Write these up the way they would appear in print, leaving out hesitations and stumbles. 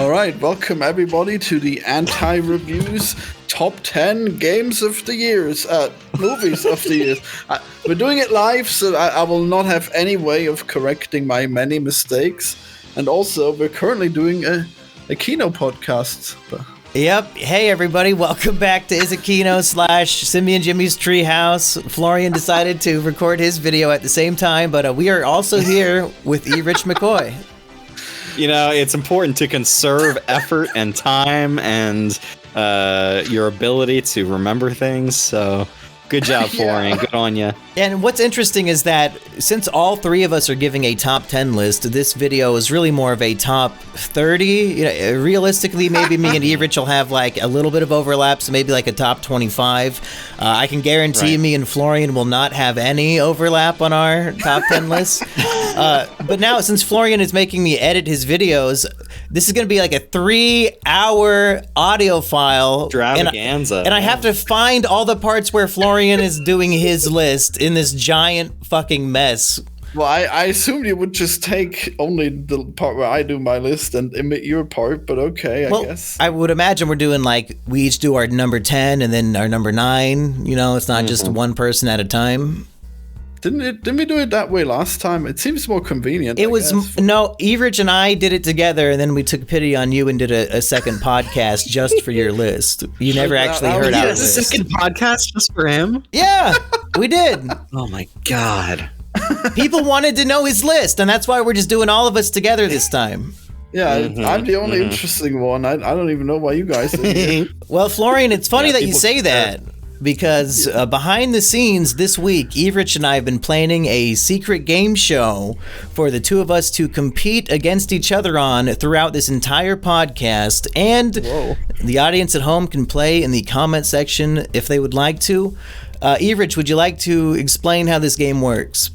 All right, welcome everybody to the Anti-Reviews Top 10 Games of the Years, Movies of the Years. We're doing it live, so I will not have any way of correcting my many mistakes. And also, we're currently doing a Kino podcast. Yep. Hey, everybody. Welcome back to Is It Kino / Simian Jimmy's Treehouse. Florian decided to record his video at the same time, but we are also here with Erich McCoy. You know, it's important to conserve effort and time and your ability to remember things. So good job, Florian. Good on you. And what's interesting is that since all three of us are giving a top 10 list, this video is really more of a top 30. You know, realistically, maybe me and Erich will have like a little bit of overlap, so maybe like a top 25. I can guarantee me and Florian will not have any overlap on our top 10 lists. But now, since Florian is making me edit his videos, this is going to be like a 3-hour audio file. Extravaganza. And I have to find all the parts where Florian is doing his list in this giant fucking mess. Well, I assumed you would just take only the part where I do my list and emit your part, but okay, I guess. I would imagine we're doing like, we each do our number 10 and then our number 9. You know, it's not just one person at a time. Didn't we do it that way last time? It seems more convenient. No, Erich and I did it together, and then we took pity on you and did a second podcast just for your list. You never actually heard our list. A second podcast just for him? Yeah, we did. Oh my god. People wanted to know his list, and that's why we're just doing all of us together this time. Yeah, I'm the only interesting one. I don't even know why you guys are here. Well, Florian, it's funny that you say that. Because behind the scenes this week, Erich and I have been planning a secret game show for the two of us to compete against each other on throughout this entire podcast. And the audience at home can play in the comment section if they would like to. Erich, would you like to explain how this game works?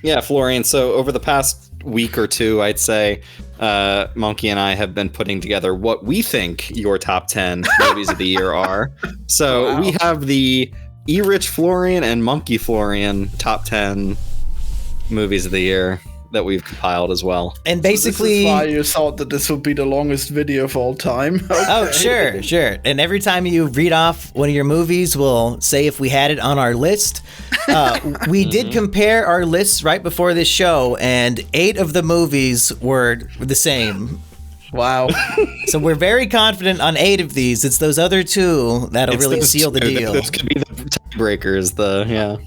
Yeah, Florian. So over the past week or two, I'd say Monkey and I have been putting together what we think your top 10 movies of the year are. So we have the Erich Florian and Monkey Florian top 10 movies of the year that we've compiled as well. And basically, so this is why you thought that this would be the longest video of all time. Okay. Oh, sure. And every time you read off one of your movies, we'll say if we had it on our list. We did compare our lists right before this show, and 8 of the movies were the same. Wow. So we're very confident on 8 of these. It's those other 2 that'll really seal the deal. Those could be the tiebreakers,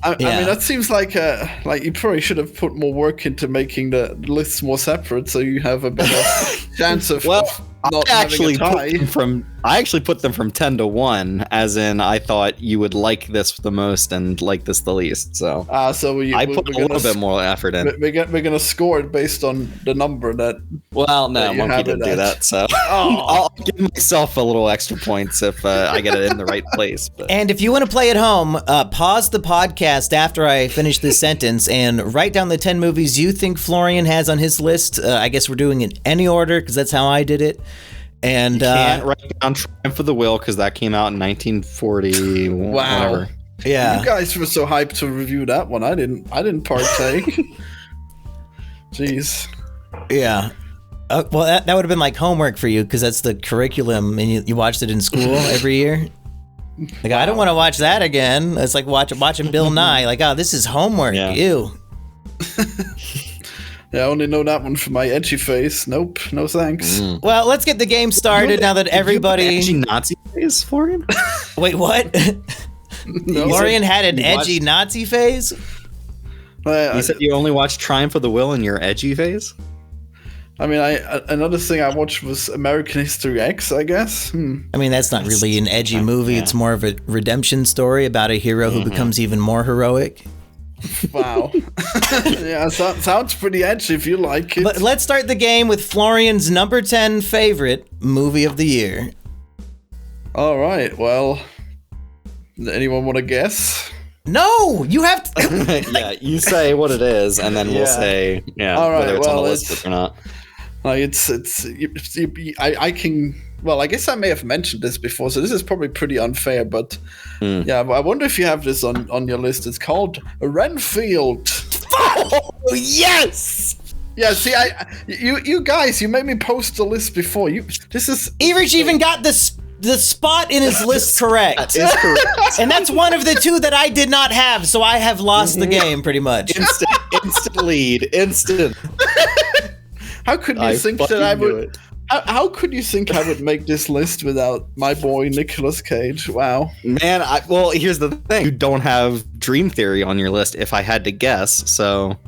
I mean, that seems like you probably should have put more work into making the lists more separate, so you have a better chance of not having a tie. I actually put them from 10 to 1, as in I thought you would like this the most and like this the least. So, I put a little bit more effort in. We're gonna score it based on the number that. Well, no, Monkey didn't do that. So I'll give myself a little extra points if I get it in the right place. But. And if you want to play at home, pause the podcast after I finish this sentence and write down the 10 movies you think Florian has on his list. I guess we're doing it in any order because that's how I did it. And you can't write down Triumph of the Will because that came out in 1940. Wow. Whatever. Yeah. You guys were so hyped to review that one. I didn't partake. Jeez. Yeah. Well, that would have been like homework for you because that's the curriculum, and you watched it in school every year. Like, I don't want to watch that again. It's like watching Bill Nye. Like, oh, this is homework. Yeah. Ew. Yeah, I only know that one for my edgy face. Nope, no thanks. Well, let's get the game started now that everybody. Edgy Nazi phase, Florian? Wait, what? No. Florian had an edgy Nazi phase? You said you only watched Triumph of the Will in your edgy phase? I mean, another thing I watched was American History X, I guess. I mean, that's not really an edgy movie. It's more of a redemption story about a hero who becomes even more heroic. Wow. Yeah, sounds pretty edgy if you like it. But let's start the game with Florian's number 10 favorite movie of the year. All right, well, anyone want to guess? No, you have to. Yeah, you say what it is, and then we'll say all right, whether it's on the list or not. Like I can. Well, I guess I may have mentioned this before, so this is probably pretty unfair. But yeah, I wonder if you have this on your list. It's called Renfield. Oh yes! Yeah, see, you guys, you made me post the list before. Erich even got the spot in his list correct. That is correct. And that's one of the two that I did not have, so I have lost the game pretty much. Instant lead. Instant. How could you think that I would? How could you think I would make this list without my boy Nicolas Cage? Wow. Man, well, here's the thing. You don't have Dream Theory on your list, if I had to guess. So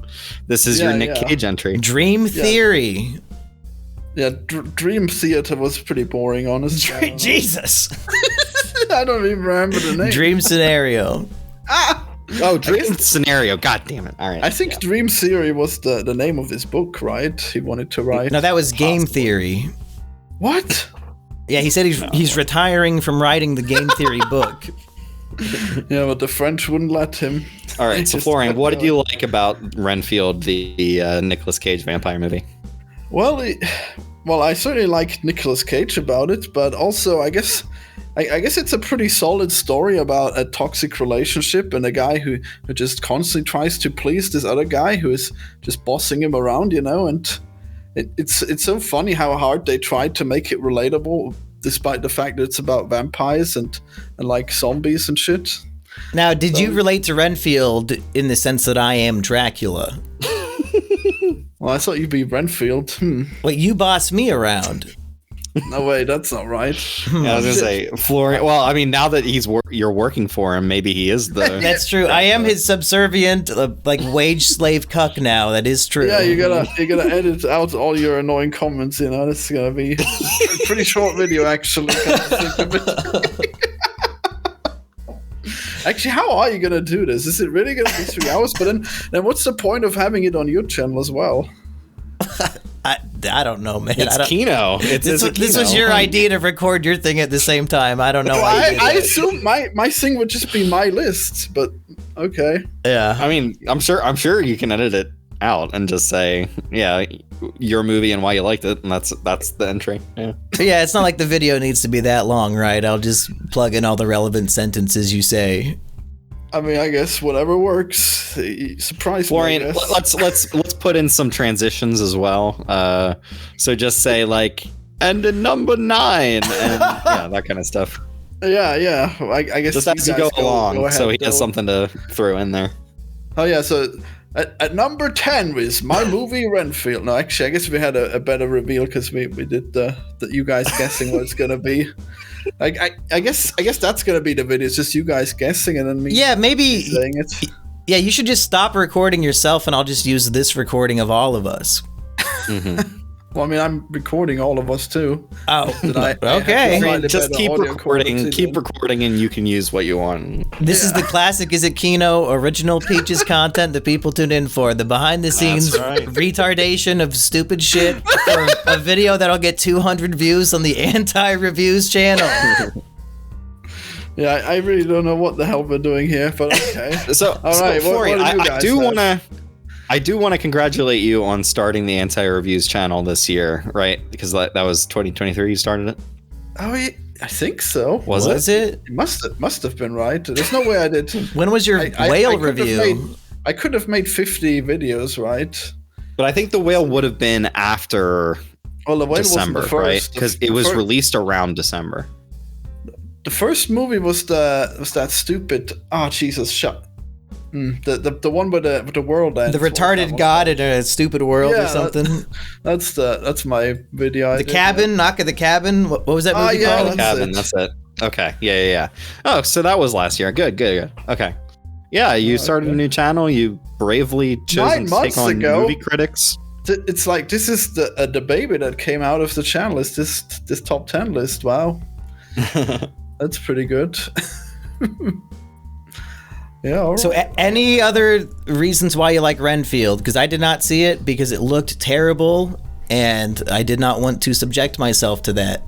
this is your Nick Cage entry. Dream Theory. Yeah, Dream Theater was pretty boring, honestly. Jesus. I don't even remember the name. Dream Scenario. Oh, Dream Scenario. God damn it. All right. I think Dream Theory was the name of his book, right? He wanted to write. No, that was Game Theory. What? Yeah, he said he's retiring from writing the Game Theory book. Yeah, but the French wouldn't let him. All right, so Florian, what did you like about Renfield, the Nicolas Cage vampire movie? Well, I certainly liked Nicolas Cage about it, but also I guess it's a pretty solid story about a toxic relationship and a guy who just constantly tries to please this other guy who is just bossing him around, and it's so funny how hard they tried to make it relatable, despite the fact that it's about vampires and like zombies and shit. Now, did you relate to Renfield in the sense that I am Dracula? Well, I thought you'd be Renfield. Wait, you boss me around. No way, that's not right. Yeah, I was gonna say Florian. Well, I mean, now that you're working for him, maybe he is the. That's true. I am his subservient, wage slave cuck now. That is true. Yeah, you gotta edit out all your annoying comments. This is gonna be a pretty short video, actually. Actually, how are you gonna do this? Is it really gonna be 3 hours? But then what's the point of having it on your channel as well? I don't know, man. It's Kino. This was your idea to record your thing at the same time. I don't know. I assumed my thing would just be my list, but okay. Yeah. I mean, I'm sure you can edit it out and just say, yeah, your movie and why you liked it, and that's the entry. Yeah. Yeah, it's not like the video needs to be that long, right? I'll just plug in all the relevant sentences you say. I mean, I guess whatever works. Surprise Florian, me, let's put in some transitions as well. So just say like, and in number 9, and yeah, that kind of stuff. Yeah. I guess just as you go along, ahead, so he has something to throw in there. Oh yeah, so at number 10 was my movie Renfield. No, actually, I guess we had a better reveal because we did the you guys guessing what it's gonna be. I guess that's gonna be the video. It's just you guys guessing and then me. Yeah, maybe saying it. Yeah, you should just stop recording yourself, and I'll just use this recording of all of us. Mm-hmm. Well, I mean, I'm recording all of us too. Oh, okay. Just keep recording. Keep recording, and you can use what you want. This is the classic Is It Kino original Peaches content that people tune in for. The behind-the-scenes retardation of stupid shit for a video that'll get 200 views on the Anti-Reviews channel. Yeah, I really don't know what the hell we're doing here, but okay. So, all right, Florian, what do you guys I do want to congratulate you on starting the Anti-Reviews channel this year, right? Because that was 2023 you started it? Oh, yeah, I think so. Was it? It must have been right. There's no way I did. When was your whale review? I could have made 50 videos, right? But I think the whale would have been after December, right? Because it was released around December. The first movie was that stupid. Oh Jesus! The one with the world ends. The retarded god in a stupid world or something. That's my video. The cabin, Knock at the Cabin. What was that movie called? The Cabin. That's it. Okay. Yeah. Oh, so that was last year. Good. Okay. Yeah, you started a new channel. You bravely chosen to take on movie critics. It's like this is the baby that came out of the channel. Is this top 10 list? Wow, that's pretty good. Yeah. All right. So any other reasons why you like Renfield? Because I did not see it because it looked terrible, and I did not want to subject myself to that.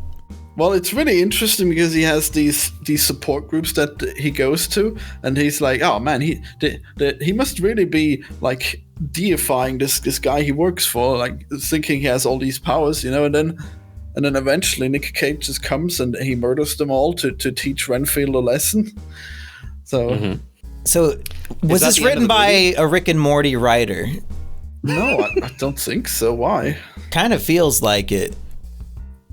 Well, it's really interesting because he has these support groups that he goes to, and he's like, oh man, he must really be like deifying this guy he works for, like thinking he has all these powers, and then eventually Nick Cage just comes and he murders them all to teach Renfield a lesson. So. Mm-hmm. So, was this written by a Rick and Morty writer? No, I don't think so. Why? Kind of feels like it.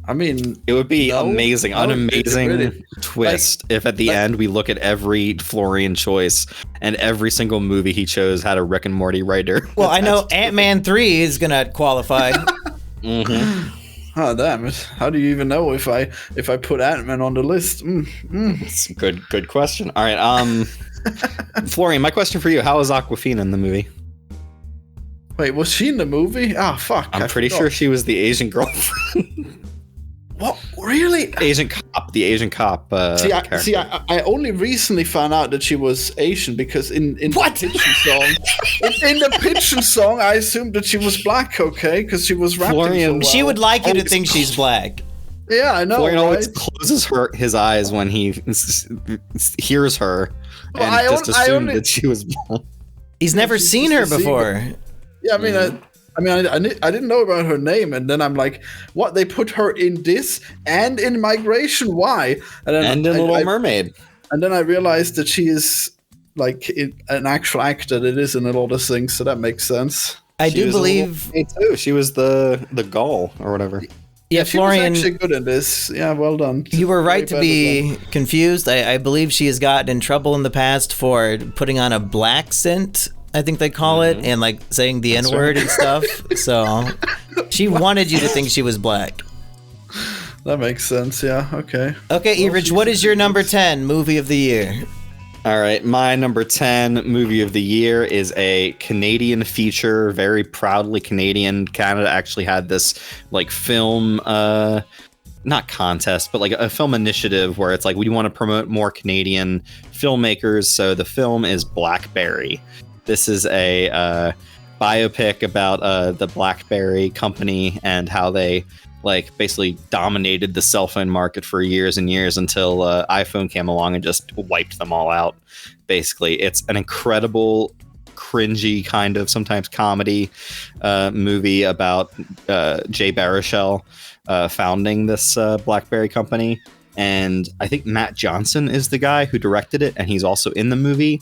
I mean, It would be no, amazing, no, an it amazing really- twist if at the end we look at every Florian choice and every single movie he chose had a Rick and Morty writer. Well, I know Ant-Man 3 is gonna qualify. Oh damn it! How do you even know if I put Ant-Man on the list? It's a good question. All right, Florian, my question for you: how is Aquafina in the movie? Wait, was she in the movie? Ah, fuck! I'm pretty sure she was the Asian girlfriend. What? Really? the Asian cop. See, I only recently found out that she was Asian because in the Pigeon song, in the Pigeon song, I assumed that she was black. Okay, because she was rapping. Florian, so well. She would like you to think she's black. Yeah, I know. Florian right? always closes his eyes when he hears her, and Well, I assumed only- that she was black. He's never she's seen just her a singer. before. Yeah, I didn't know about her name, and then I'm like, what? They put her in this and in Migration? Why? And in Little Mermaid. And then I realized that she is like an actual actor that is in a lot of things, so that makes sense. I She do was in believe. Little Mermaid too. She was the gull or whatever. Yeah, She Florian. was actually good in this. Yeah, well done. You were right Way to better be confused. I believe she has gotten in trouble in the past for putting on a black scent, I think they call it, and like saying the N-word and stuff. So she wanted you to think she was black. That makes sense. Yeah. Okay. Okay, Erich, what is your number 10 movie of the year? All right, my number 10 movie of the year is a Canadian feature, very proudly Canadian. Canada actually had this like film, not contest, but like a film initiative where it's like we want to promote more Canadian filmmakers. So the film is Blackberry. This is a biopic about the BlackBerry company and how they like basically dominated the cell phone market for years and years until iPhone came along and just wiped them all out. Basically, it's an incredible, cringy kind of sometimes comedy movie about Jay Baruchel founding this BlackBerry company. And I think Matt Johnson is the guy who directed it, and he's also in the movie.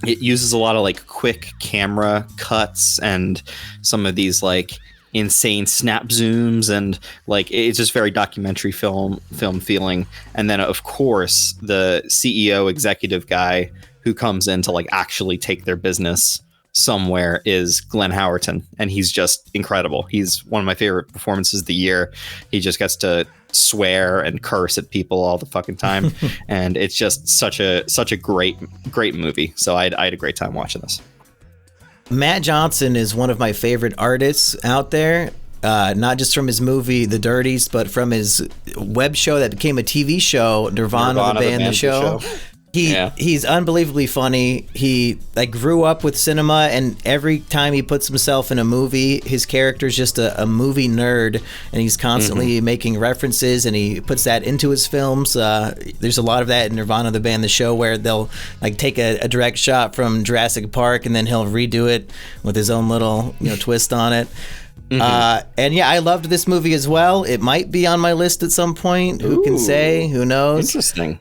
It uses a lot of like quick camera cuts and some of these like insane snap zooms, and like it's just very documentary film feeling. And then of course the CEO executive guy who comes in to like actually take their business somewhere is Glenn Howerton, and he's just incredible. He's one of my favorite performances of the year. He just gets to swear and curse at people all the fucking time, and it's just such a great movie. So I had a great time watching this. Matt Johnson is one of my favorite artists out there, not just from his movie The Dirties, but from his web show that became a TV show, Nirvana the band, the show. He's unbelievably funny. He like grew up with cinema, and every time he puts himself in a movie, his character's just a movie nerd, and he's constantly making references, and he puts that into his films. There's a lot of that in Nirvana the band, the show, where they'll like take a direct shot from Jurassic Park, and then he'll redo it with his own little twist on it. And yeah, I loved this movie as well. It might be on my list at some point. Who can say? Who knows? Interesting.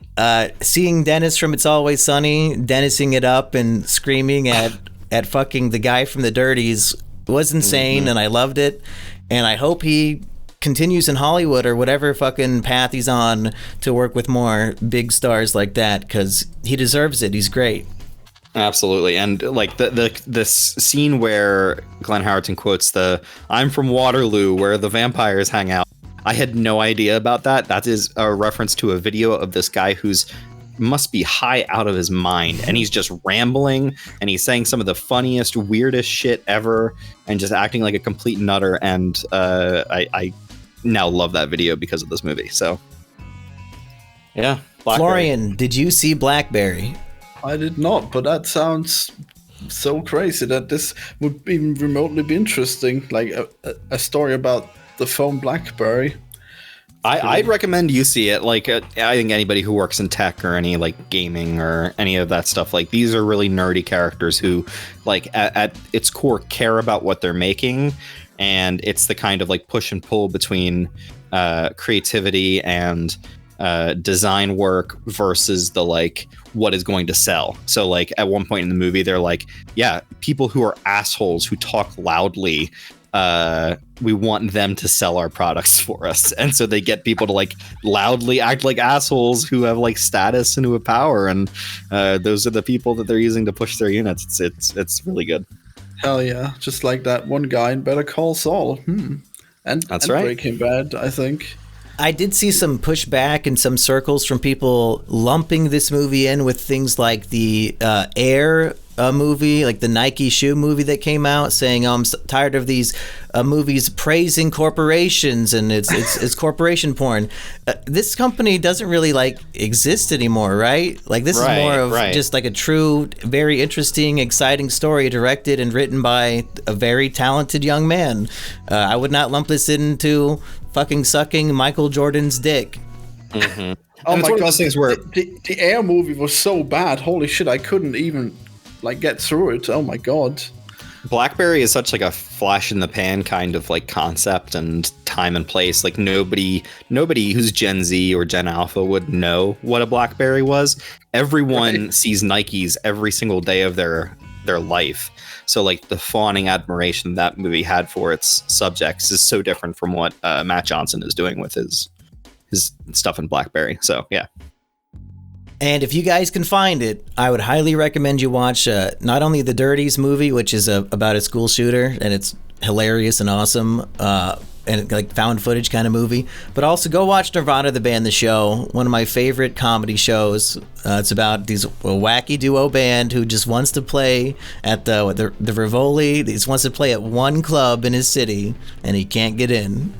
Seeing Dennis from It's Always Sunny, Dennising it up and screaming at fucking the guy from The Dirties was insane, and I loved it. And I hope he continues in Hollywood or whatever fucking path he's on to work with more big stars like that, because he deserves it. He's great. Absolutely. And like the scene where Glenn Howerton quotes the "I'm from Waterloo where the vampires hang out." I had no idea about that. That is a reference to a video of this guy who's must be high out of his mind, and he's just rambling, and he's saying some of the funniest, weirdest shit ever, and just acting like a complete nutter. And I now love that video because of this movie. So yeah. Blackberry. Florian, did you see Blackberry? I did not, but that sounds so crazy that this would even remotely be interesting, like a story about the phone BlackBerry. I'd recommend you see it. Like, I think anybody who works in tech or any like gaming or any of that stuff, like these are really nerdy characters who, like, at its core, care about what they're making, and it's the kind of like push and pull between creativity and design work versus the like what is going to sell. So like at one point in the movie, they're like, yeah, people who are assholes who talk loudly, we want them to sell our products for us. And so they get people to like loudly act like assholes who have like status and who have power, and those are the people that they're using to push their units. It's really good. Hell yeah, just like that one guy in Better Call Saul. And That's and right. Breaking Bad, I think. I did see some pushback in some circles from people lumping this movie in with things like the Air movie, like the Nike shoe movie that came out, saying, I'm tired of these movies praising corporations and it's corporation porn. This company doesn't really like exist anymore, right? Like this is more of just like a true, very interesting, exciting story directed and written by a very talented young man. I would not lump this into fucking sucking Michael Jordan's dick. Mm-hmm. Oh my god, those things where the Air movie was so bad. Holy shit, I couldn't even like get through it. Oh my god. BlackBerry is such like a flash in the pan kind of like concept and time and place. Like nobody who's Gen Z or Gen Alpha would know what a BlackBerry was. Everyone sees Nikes every single day of their life. So like the fawning admiration that movie had for its subjects is so different from what Matt Johnson is doing with his stuff in BlackBerry. So yeah. And if you guys can find it, I would highly recommend you watch not only the Dirties movie, which is about a school shooter, and it's hilarious and awesome, and like found footage kind of movie, but also go watch Nirvana the Band, the show, one of my favorite comedy shows. It's about these wacky duo band who just wants to play at the Rivoli. He just wants to play at one club in his city, and he can't get in.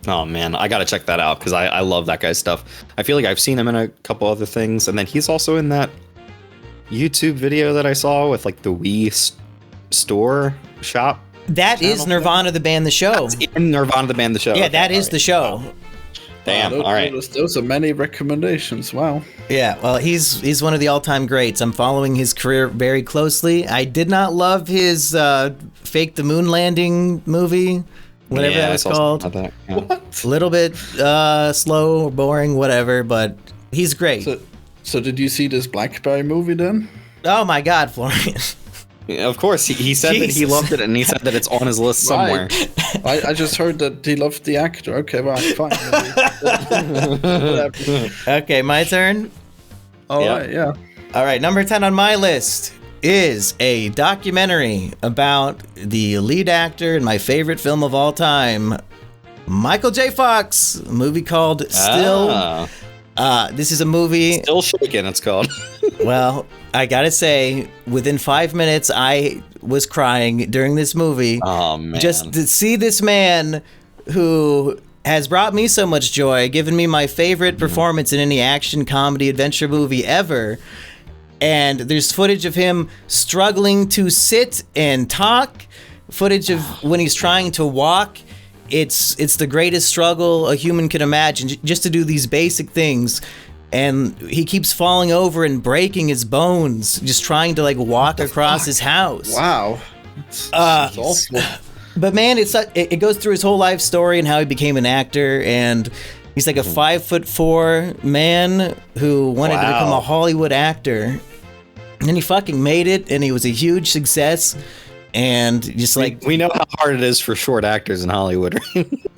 Oh man, I gotta check that out because I love that guy's stuff. I feel like I've seen him in a couple other things, and then he's also in that YouTube video that I saw with like the Wii store shop. That is Nirvana the Band, the show. That's in Nirvana the Band, the show. Yeah, that is the show. Damn. All right. Those are many recommendations. Wow. Yeah, well, he's one of the all-time greats. I'm following his career very closely. I did not love his fake the moon landing movie, whatever that was called. That. Yeah. What? A little bit slow or boring, whatever, but he's great. So did you see this BlackBerry movie then? Oh my God, Florian. Yeah, of course, he said that he loved it, and he said that it's on his list somewhere. Right. I just heard that he loved the actor. Okay, well, fine. Okay, my turn. All right, yeah. All right, number 10 on my list is a documentary about the lead actor in my favorite film of all time, Michael J. Fox, a movie called Still. This is a movie... Still Shaken, it's called. Well, I gotta say, within 5 minutes, I was crying during this movie. Oh, man. Just to see this man who has brought me so much joy, given me my favorite performance in any action, comedy, adventure movie ever. And there's footage of him struggling to sit and talk, footage of when he's trying to walk. It's the greatest struggle a human can imagine, just to do these basic things. And he keeps falling over and breaking his bones, just trying to like walk across his house. Wow. It's awful. But man, it goes through his whole life story and how he became an actor. And he's like a 5'4" man who wanted to become a Hollywood actor. And then he fucking made it, and he was a huge success. And just like we know how hard it is for short actors in Hollywood.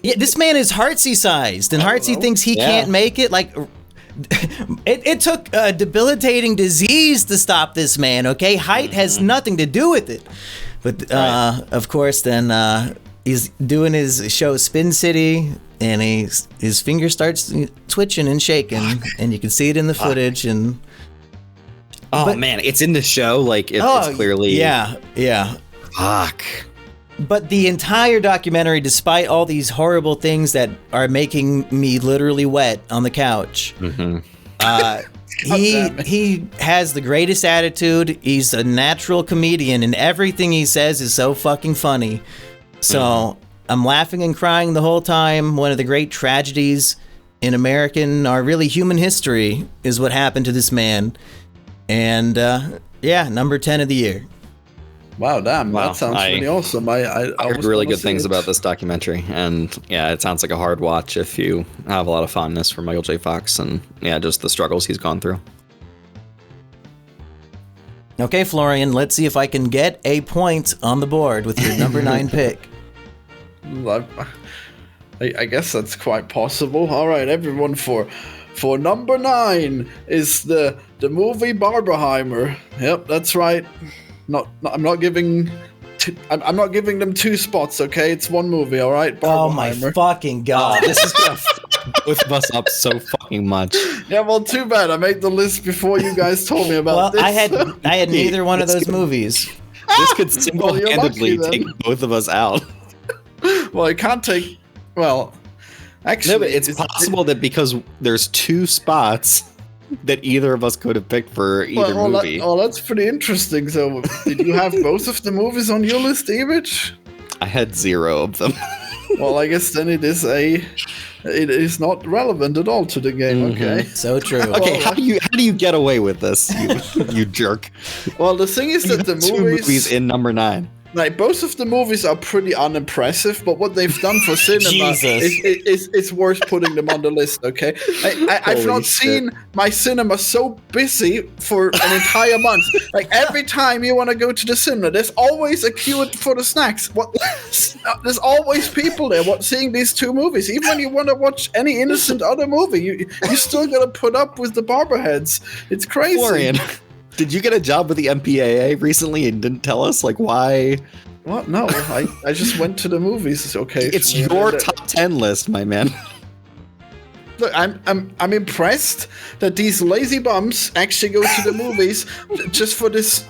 Yeah, this man is Heartsy sized, and Heartsy thinks he can't make it. Like, it took a debilitating disease to stop this man. Okay, height has nothing to do with it. But of course, then he's doing his show Spin City, and his finger starts twitching and shaking, and you can see it in the footage. And man, it's in the show. Like it's clearly yeah. Fuck. But the entire documentary, despite all these horrible things that are making me literally wet on the couch, he has the greatest attitude. He's a natural comedian, and everything he says is so fucking funny. So I'm laughing and crying the whole time. One of the great tragedies in American, or really human history, is what happened to this man. And number 10 of the year. Wow, damn, Wow, that sounds really awesome. I heard almost really wanna good see things it. about this documentary, and yeah, it sounds like a hard watch if you have a lot of fondness for Michael J. Fox and yeah, just the struggles he's gone through. Okay, Florian, let's see if I can get a point on the board with your number 9 pick. I guess that's quite possible. All right, everyone, for number 9 is the movie Barbenheimer. Yep, that's right. I'm not giving them 2 spots. Okay, it's one movie. All right, Oh my Barbenheimer. fucking god! This is gonna both of us up so fucking much. Yeah, well, too bad. I made the list before you guys told me about Well, this. I had neither one of those movies. This could Well, you're single-handedly lucky, then. take both of us out. Well, I can't take. Well, actually, No, but it's possible that because there's 2 spots that either of us could have picked for either movie. That's pretty interesting. So, did you have both of the movies on your list, Erich? I had 0 of them. Well, I guess then it is not relevant at all to the game. Okay. So true. Okay, how do you get away with this, you jerk? Well, the thing is that the 2 movies, movies in number 9. like both of the movies, are pretty unimpressive. But what they've done for cinema is worth putting them on the list. Okay, I've Holy not seen my cinema so busy for an entire month. Like every time you want to go to the cinema, there's always a queue for the snacks. There's always people there seeing these 2 movies. Even when you want to watch any innocent other movie, you still gotta put up with the barber heads. It's crazy. Florian, did you get a job with the MPAA recently and didn't tell us why? What? No, I just went to the movies. Okay, It's your top 10 list, my man. Look, I'm impressed that these lazy bums actually go to the movies just for this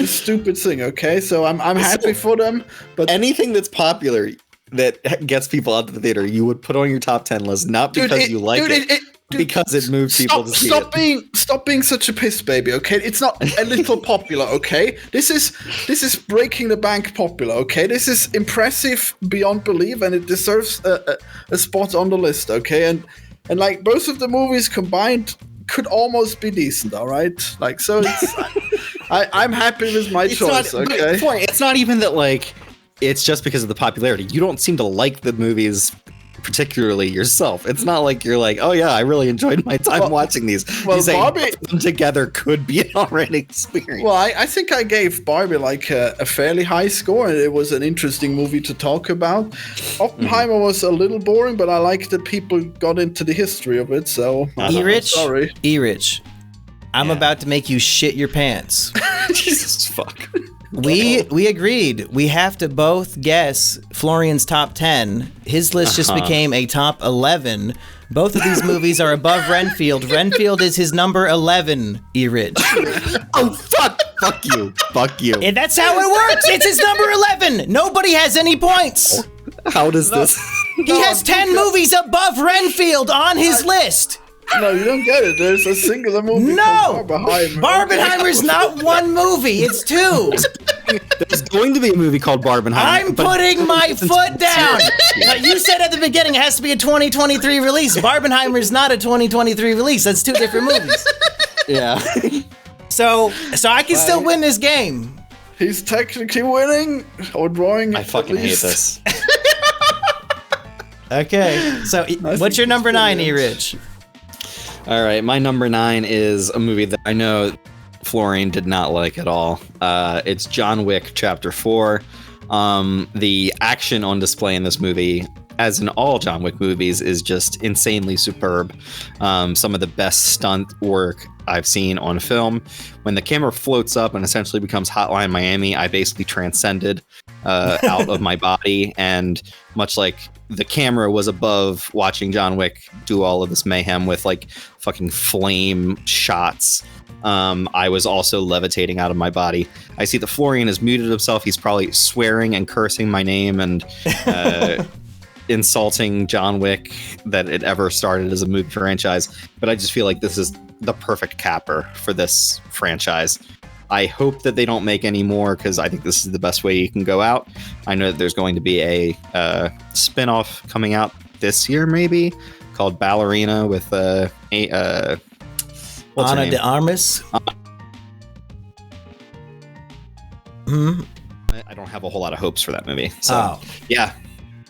stupid thing. Okay, so I'm happy for them. But Anything that's popular that gets people out to the theater, you would put on your top 10 list, not because you like it, because it moves people to see it. Stop being such a piss baby, okay? It's not a little popular, okay? This is breaking the bank popular, okay? This is impressive beyond belief, and it deserves a spot on the list, okay? And like both of the movies combined could almost be decent, all right? Like so, I'm happy with my choice, okay? It's not even that like it's just because of the popularity. You don't seem to like the movies particularly yourself. It's not like you're like, oh yeah, I really enjoyed my time watching these. Well, you say Barbie, both of them together could be an alright experience. Well, I think I gave Barbie like a fairly high score, and it was an interesting movie to talk about. Oppenheimer was a little boring, but I like that people got into the history of it. So, sorry, Erich, I'm about to make you shit your pants. Jesus fuck. We agreed. We have to both guess Florian's top 10. His list just became a top 11. Both of these movies are above Renfield. Renfield is his number 11, Erich. Oh, fuck! Fuck you. Fuck you. And that's how it works. It's his number 11. Nobody has any points. How does this? He has 10 movies above Renfield on his list. No, you don't get it. There's a singular movie called Barbenheimer. Barbenheimer's not one movie. It's 2. There's going to be a movie called Barbenheimer. I'm putting my foot down. Now, you said at the beginning it has to be a 2023 release. Barbenheimer's not a 2023 release. That's 2 different movies. Yeah. So I can still win this game. He's technically winning or drawing. I fucking hate this. Okay. So what's your number 9, Erich? All right, my number 9 is a movie that I know Florian did not like at all. It's John Wick Chapter 4. The action on display in this movie, as in all John Wick movies, is just insanely superb. Some of the best stunt work I've seen on film. When the camera floats up and essentially becomes Hotline Miami, I basically transcended out of my body, and much like the camera was above watching John Wick do all of this mayhem with like fucking flame shots, I was also levitating out of my body. I see that Florian has muted himself. He's probably swearing and cursing my name and insulting John Wick that it ever started as a movie franchise. But I just feel like this is the perfect capper for this franchise. I hope that they don't make any more, because I think this is the best way you can go out. I know that there's going to be a spin-off coming out this year, maybe, called Ballerina with what's her Ana name? de Armas. I don't have a whole lot of hopes for that movie. So Oh. yeah,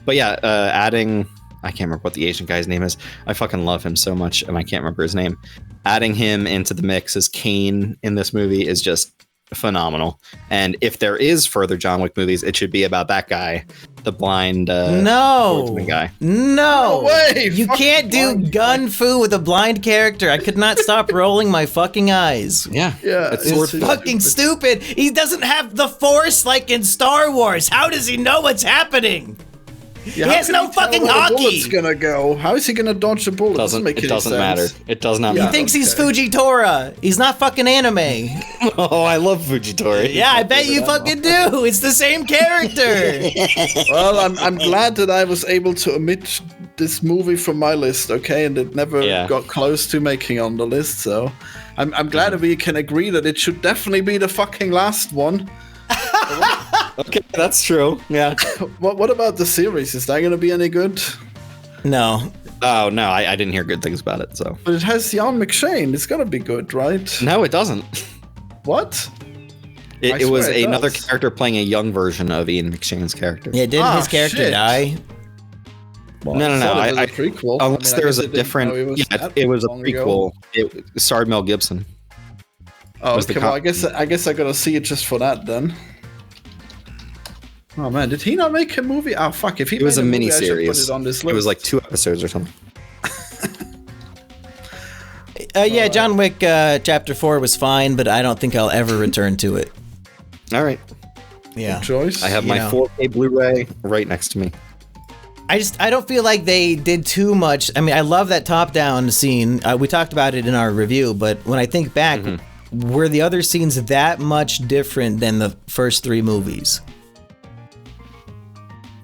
but yeah, adding, I can't remember what the Asian guy's name is. I fucking love him so much, and I can't remember his name. Adding him into the mix as Kane in this movie is just phenomenal. And if there is further John Wick movies, it should be about that guy, the blind swordsman guy. No way! You can't do gun fu with a blind character. I could not stop rolling my fucking eyes. Yeah, It's Fucking stupid. He doesn't have the Force like in Star Wars. How does he know what's happening? Yeah, He has no fucking hockey. It's gonna go. How is he gonna dodge a bullet? It doesn't matter. It does not He matter. thinks he's Fujitora. He's not fucking anime. Oh, I love Fujitori. Yeah, I bet you fucking do. It's the same character. Well, I'm glad that I was able to omit this movie from my list, okay, and it never got close to making on the list. So I'm glad that we can agree that it should definitely be the fucking last one. Okay, that's true. Yeah. What about the series? Is that gonna be any good? No. Oh no, I didn't hear good things about it. So. But it has Ian McShane. It's gotta be good, right? No, it doesn't. What? It was swear it another does. character playing a young version of Ian McShane's character. Yeah, didn't his character shit. die? Well, No. I thought it was a prequel. Unless I mean, I there's guess a I didn't know different. that It was a long ago. prequel. It starred Mel Gibson. Oh, was the okay. Well, I guess I gotta see it just for that then. Oh man, did he not make a movie? Oh fuck! If he It was a made movie, I should mini put series. it on this It was list. like 2 episodes or something. Yeah, John Wick Chapter 4 was fine, but I don't think I'll ever return to it. All right, Yeah. choice. I have You my know. 4K Blu-ray right next to me. I don't feel like they did too much. I mean, I love that top-down scene. We talked about it in our review, but when I think back, were the other scenes that much different than the first 3 movies?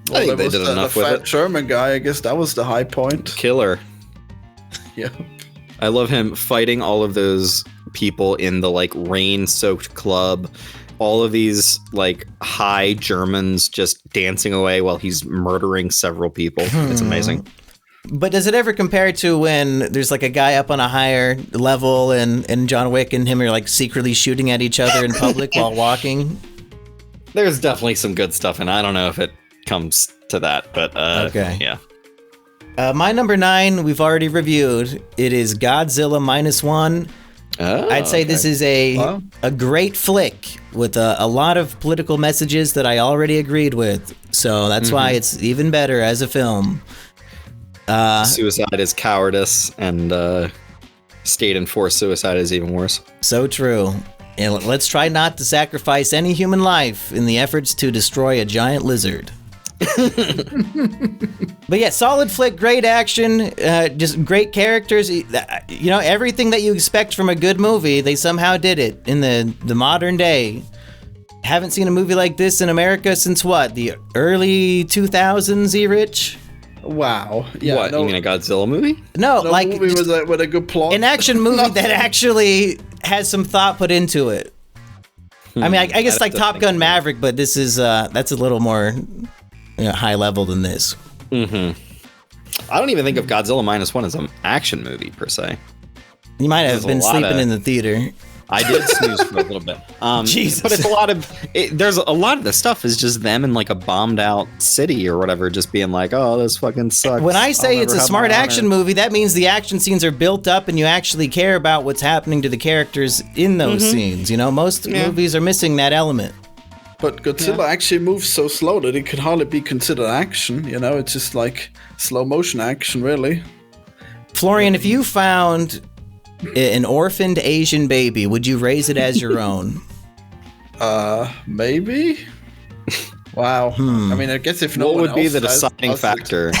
Well, I think there they was did the enough with fat it. German guy. I guess that was the high point. Killer. Yeah. I love him fighting all of those people in the like rain-soaked club. All of these like high Germans just dancing away while he's murdering several people. It's amazing. But does it ever compare to when there's like a guy up on a higher level and John Wick and him are like secretly shooting at each other in public while walking? There's definitely some good stuff, and I don't know if it comes to that, but Okay. yeah. My number 9, we've already reviewed. It is Godzilla -1. Oh, I'd say this is a great flick with a lot of political messages that I already agreed with. So that's why it's even better as a film. Suicide is cowardice, and state-enforced suicide is even worse. So true. And let's try not to sacrifice any human life in the efforts to destroy a giant lizard. But yeah, solid flick, great action, just great characters. You know, everything that you expect from a good movie, they somehow did it in the modern day. Haven't seen a movie like this in America since what? The early 2000s, Erich? Wow. Yeah. What, you mean a Godzilla movie? No, no like movie with a good plot. an action movie that actually has some thought put into it. I mean, I guess I'd like have to Top think Gun about it. Maverick, but this is that's a little more high level than this. I don't even think of Godzilla -1 as an action movie per se. You might have There's a been lot sleeping of- in the theater. I did snooze for a little bit. Jesus. But it's a lot of there's a lot of the stuff is just them in like a bombed out city or whatever, just being like, oh, this fucking sucks. When I say I'll it's a never have smart my action honor." movie, that means the action scenes are built up and you actually care about what's happening to the characters in those scenes. You know, most movies are missing that element. But Godzilla actually moves so slow that it could hardly be considered action. You know, it's just like slow motion action, really. Florian, if you found an orphaned Asian baby, would you raise it as your own? Maybe. Wow. I mean, I guess if no What one would be else the has- deciding has it- factor?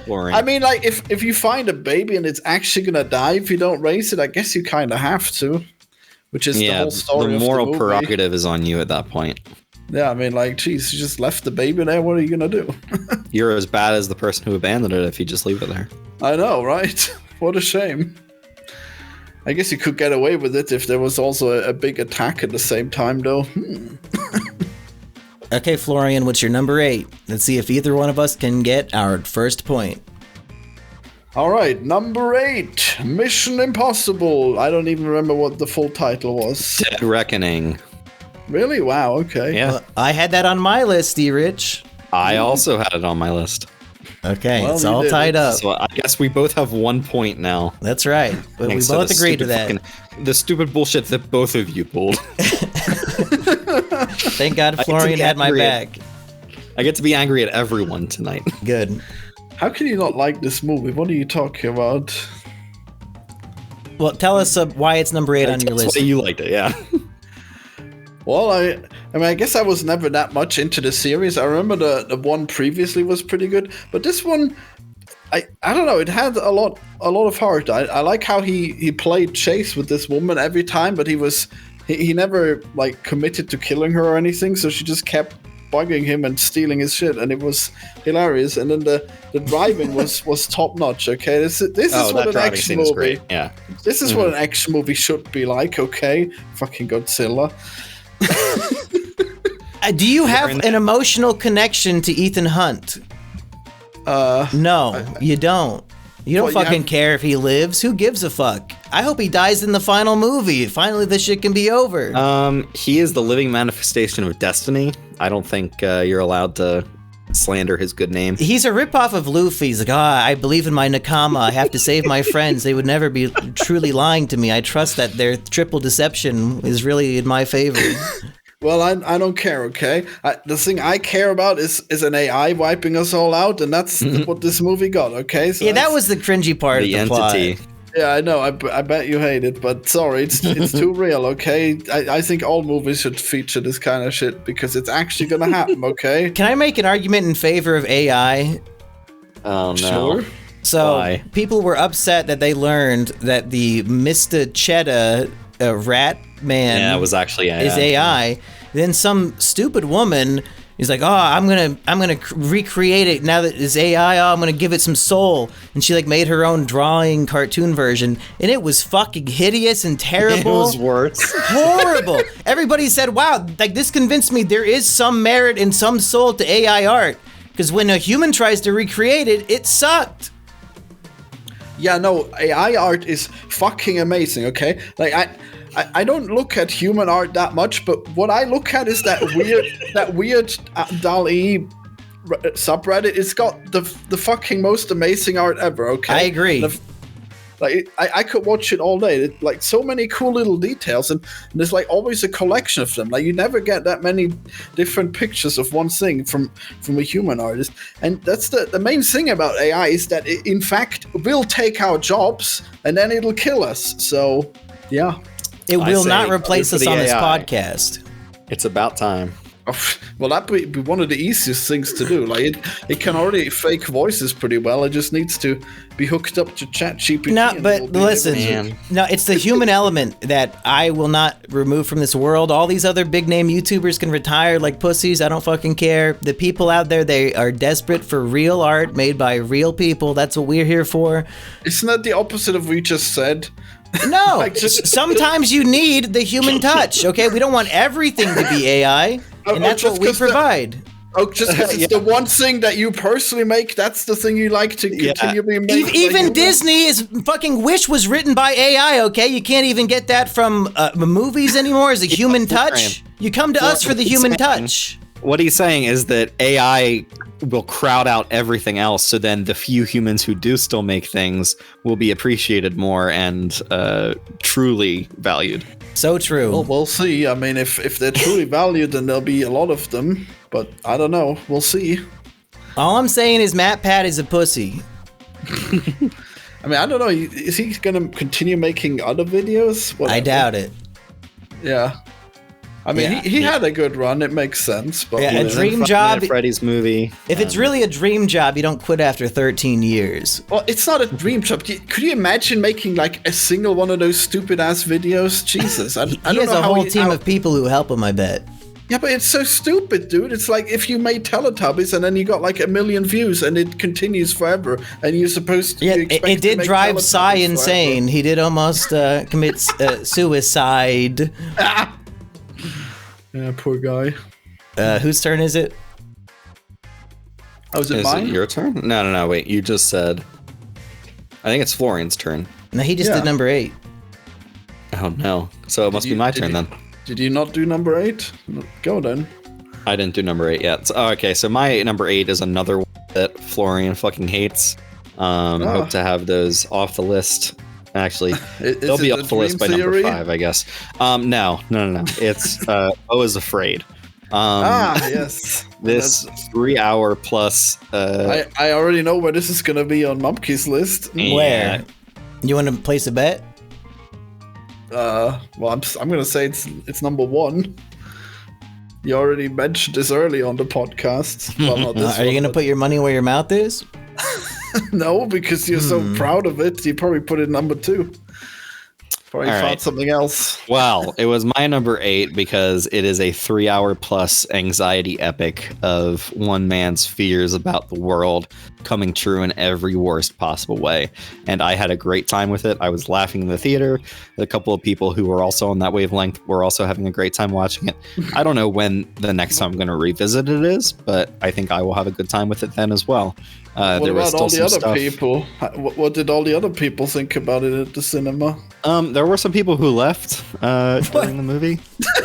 Florian? I mean, like if you find a baby and it's actually gonna die if you don't raise it, I guess you kind of have to. Which is the Yeah, whole story the of moral the movie. prerogative is on you at that point. Yeah, I mean, like, geez, you just left the baby there. What are you gonna do? You're as bad as the person who abandoned it if you just leave it there. I know, right? What a shame. I guess you could get away with it if there was also a big attack at the same time, though. Okay, Florian, what's your number 8? Let's see if either one of us can get our first point. All right, number 8, Mission Impossible. I don't even remember what the full title was. Dead Reckoning. Really? Wow. Okay. Yeah. Well, I had that on my list, Rich. I also had it on my list. Okay, Well, it's you all did. tied up. So I guess we both have 1 point now. That's right. But we Thanks to both the agreed to stupid that. the stupid bullshit that both of you pulled. Thank God get to Florian be had my angry back. I get to be angry at everyone tonight. Good. How can you not like this movie? What are you talking about? Well, tell us why it's number 8 on your That's list. why you liked it, yeah. Well, I mean, I guess I was never that much into the series. I remember the one previously was pretty good, but this one, I don't know. It had a lot of heart. I like how he played chase with this woman every time, but he never like committed to killing her or anything. So she just kept bugging him and stealing his shit, and it was hilarious. And then the driving was top notch. Okay, this is what an action movie. Great. Yeah, this is what an action movie should be like. Okay, fucking Godzilla. Do you have an emotional connection to Ethan Hunt? No, you don't. You don't fucking care if he lives. Who gives a fuck? I hope he dies in the final movie. Finally, this shit can be over. He is the living manifestation of destiny. I don't think you're allowed to slander his good name. He's a ripoff of Luffy. He's like, I believe in my Nakama. I have to save my friends. They would never be truly lying to me. I trust that their triple deception is really in my favor. Well, I don't care, okay? The thing I care about is an AI wiping us all out, and that's what this movie got, okay? So yeah, that was the cringy part of the entity. plot. Yeah, I know. I bet you hate it, but sorry, it's too real, okay? I think all movies should feature this kind of shit because it's actually gonna happen, okay? Can I make an argument in favor of AI? Oh, no. Sure. So, Why? people were upset that they learned that the Mr. Cheddar rat man Yeah, it was actually AI. is AI. Then some stupid woman is like, I'm gonna recreate it now that it's AI. I'm gonna give it some soul, and she like made her own drawing cartoon version, and it was fucking hideous and terrible. It was worse. Horrible. Everybody said, wow, like this convinced me there is some merit and some soul to AI art, because when a human tries to recreate it, it sucked. Yeah, no, AI art is fucking amazing, okay? Like I don't look at human art that much, but what I look at is that weird DALL-E subreddit. It's got the fucking most amazing art ever, okay? I agree. I could watch it all day. It, like so many cool little details, and there's like always a collection of them. Like you never get that many different pictures of one thing from a human artist. And that's the main thing about AI is that it, in fact, will take our jobs and then it'll kill us. So, yeah. It will not say, replace us on this AI. podcast. It's about time. Well, that'd be one of the easiest things to do. Like it can already fake voices pretty well. It just needs to be hooked up to ChatGPT. No, but listen, no, it's the human element that I will not remove from this world. All these other big name YouTubers can retire like pussies. I don't fucking care. The people out there, they are desperate for real art made by real people. That's what we're here for. Isn't that the opposite of what we just said? No, Like, just- sometimes you need the human touch. Okay, we don't want everything to be AI, and that's what we provide. Just because it's the one thing that you personally make, that's the thing you like to continually make. Even Disney is fucking Wish was written by AI, okay? You can't even get that from movies anymore as a human touch. You come to us for the human touch. What he's saying is that AI will crowd out everything else, so then the few humans who do still make things will be appreciated more and truly valued. So true. Well, we'll see. I mean, if they're truly valued, then there'll be a lot of them. But I don't know. We'll see. All I'm saying is Matt Pat is a pussy. I mean, I don't know. Is he going to continue making other videos? Whatever. I doubt it. Yeah. I mean, he had a good run. It makes sense. But Yeah, a whatever. dream job. Freddy's movie. If it's really a dream job, you don't quit after 13 years. Well, it's not a dream job. Could you imagine making like a single one of those stupid ass videos? Jesus, I He don't has know a how whole team of people who help him, I bet. Yeah, but it's so stupid, dude. It's like if you made Teletubbies and then you got like 1 million views and it continues forever, and you're supposed to. Yeah, you expect it to did make drive Teletubbies Psy forever. insane. He did almost commit suicide. Yeah, poor guy. Whose turn is it? Oh, is it Is mine? it your turn? No, wait. You just said... I think it's Florian's turn. No, he just Yeah. did number 8. Oh, no. So it must be my turn then. Did you not do number 8? Go then. I didn't do number 8 yet. So, okay, so my number 8 is another one that Florian fucking hates. Hope to have those off the list. Actually, they'll be off the list by number 5, I guess. No. It's Beau is Afraid. Yes. This 3-hour plus. I already know where this is gonna be on Mumkey's list. Where? You want to place a bet? Well, I'm gonna say it's number 1. You already mentioned this early on the podcast. Well, not this Are you gonna put your money where your mouth is? No, because you're so proud of it. You probably put it number 2. Probably found something else. Well, it was my number 8 because it is a 3-hour plus anxiety epic of one man's fears about the world coming true in every worst possible way. And I had a great time with it. I was laughing in the theater. A couple of people who were also on that wavelength were also having a great time watching it. I don't know when the next time I'm going to revisit it is, but I think I will have a good time with it then as well. What about all the other people? What did all the other people think about it at the cinema? There were some people who left during the movie.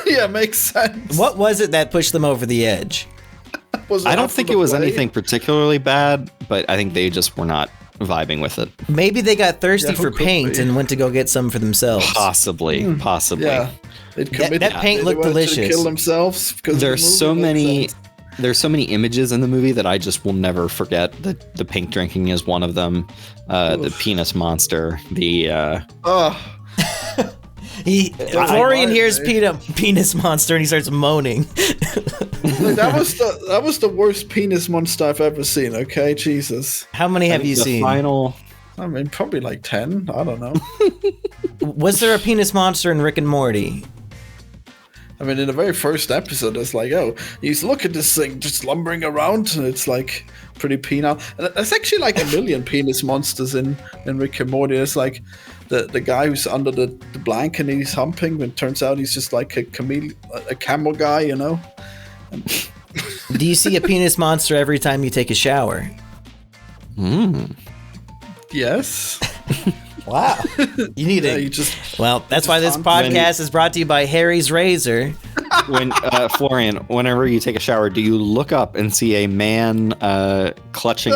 Yeah, makes sense. What was it that pushed them over the edge? I don't think it was anything particularly bad, but I think they just were not vibing with it. Maybe they got thirsty for paint and went to go get some for themselves. Possibly. Yeah, that paint looked delicious. Kill themselves because there's so many images in the movie that I just will never forget. The pink drinking is one of them. The penis monster. Florian hears penis monster and he starts moaning. That was the worst penis monster I've ever seen. Okay, Jesus. How many have you seen? I mean, probably like 10. I don't know. Was there a penis monster in Rick and Morty? I mean, in the very first episode, it's like, oh, you look at this thing just lumbering around, and it's like pretty penile. And there's actually like a million penis monsters in Rick and Morty. It's like the guy who's under the blanket and he's humping, but it turns out he's just like a camel guy, you know? Do you see a penis monster every time you take a shower? Yes. Wow. You need Well, that's why this podcast is brought to you by Harry's Razor. When Florian, whenever you take a shower, do you look up and see a man clutching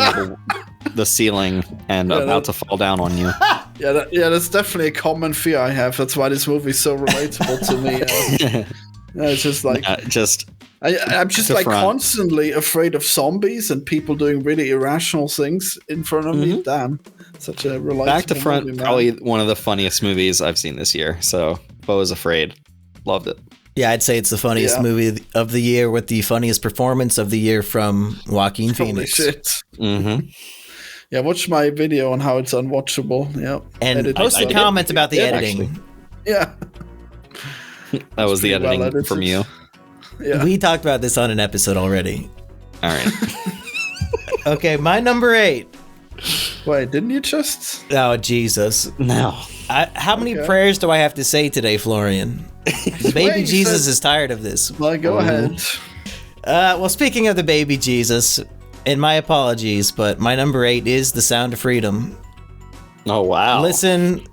the ceiling and about to fall down on you? Yeah, that's definitely a common fear I have. That's why this movie is so relatable to me. It's just like I'm just like constantly afraid of zombies and people doing really irrational things in front of me. Damn, such a relatable Back to Front, movie, probably one of the funniest movies I've seen this year. So Beau is Afraid, loved it. Yeah, I'd say it's the funniest movie of the year with the funniest performance of the year from Joaquin Phoenix. Holy shit. Mm-hmm. Yeah, watch my video on how it's unwatchable. Yeah, and post a comment about the editing. Actually. Yeah. That was the editing from you. Yeah. We talked about this on an episode already. All right. Okay, my number 8. Wait, didn't you just? Oh, Jesus. No. How many prayers do I have to say today, Florian? Baby Jesus is tired of this. Well, go ahead. Well, speaking of the baby Jesus, and my apologies, but my number 8 is The Sound of Freedom. Oh, wow. Listen,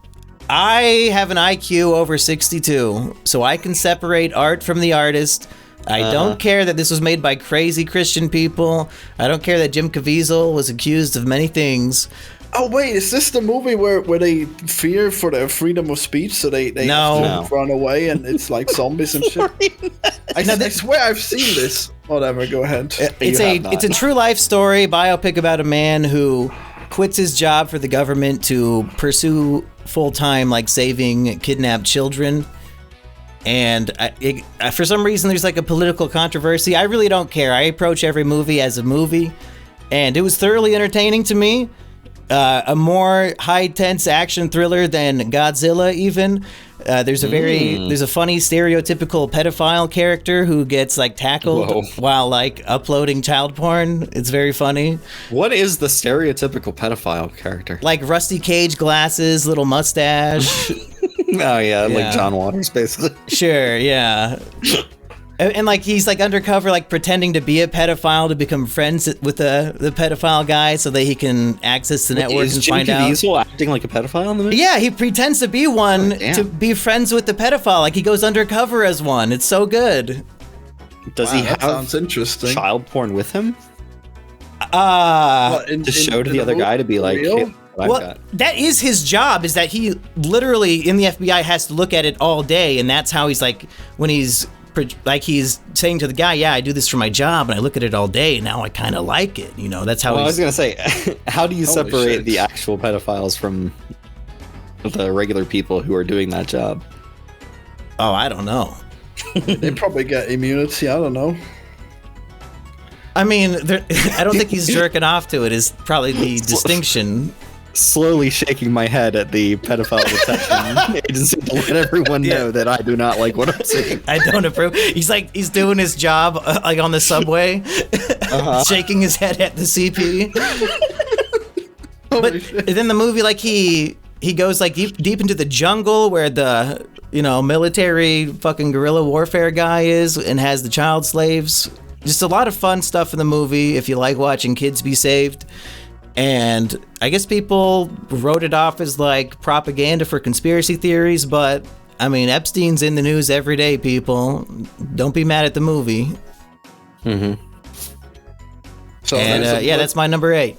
I have an IQ over 62, so I can separate art from the artist. I don't care that this was made by crazy Christian people. I don't care that Jim Caviezel was accused of many things. Oh wait, is this the movie where they fear for their freedom of speech, so they have to run away and it's like zombies and shit? I swear I've seen this. Whatever, go ahead. It's a true life story, biopic about a man who quits his job for the government to pursue full-time like saving kidnapped children. And for some reason there's like a political controversy. I really don't care. I approach every movie as a movie, and it was thoroughly entertaining to me. A more high-tense action thriller than Godzilla even. There's a funny stereotypical pedophile character who gets like tackled while like uploading child porn. It's very funny. What is the stereotypical pedophile character? Like Rusty Cage glasses, little mustache. Oh yeah, like John Waters basically. Sure, yeah. And like he's like undercover, like pretending to be a pedophile to become friends with the pedophile guy, so that he can access the networks and find out. Is Jim Caviezel acting like a pedophile in the movie? Yeah, he pretends to be one to be friends with the pedophile. Like he goes undercover as one. It's so good. Does he have sounds interesting. child porn with him? To show to the other guy to be like, hey, well, that is his job, is that he literally in the FBI has to look at it all day, and that's how he's like, when he's like, he's saying to the guy, yeah, I do this for my job and I look at it all day and now I kind of like it, you know. That's how I was gonna say, how do you separate shit. the actual pedophiles from the regular people who are doing that job? Oh, I don't know. They probably get immunity, I don't know. I mean, I don't think he's jerking off to it is probably the distinction. Slowly shaking my head at the pedophile detection agency to let everyone know that I do not like what I'm seeing. I don't approve. He's doing his job like on the subway, shaking his head at the CP. But then the movie, like he goes like deep into the jungle where the military fucking guerrilla warfare guy is, and has the child slaves. Just a lot of fun stuff in the movie if you like watching kids be saved. And I guess people wrote it off as like propaganda for conspiracy theories, but I mean, Epstein's in the news every day, people. Don't be mad at the movie. Mm-hmm. So and that's my number 8.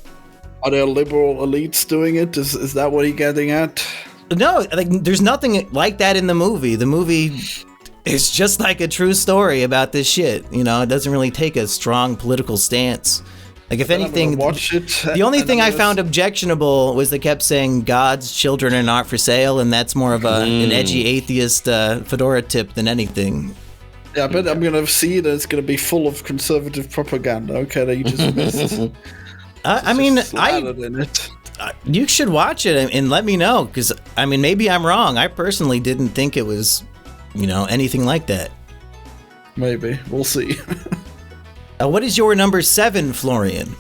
Are there liberal elites doing it? Is that what he's getting at? No, like there's nothing like that in the movie. The movie is just like a true story about this shit. It doesn't really take a strong political stance. Like, if anything, the only thing I found objectionable was they kept saying God's children are not for sale, and that's more of an edgy atheist fedora tip than anything. Yeah, I bet I'm going to see that it's going to be full of conservative propaganda, okay, that you just missed. You should watch it and let me know, because, I mean, maybe I'm wrong. I personally didn't think it was, anything like that. Maybe. We'll see. What is your number 7, Florian?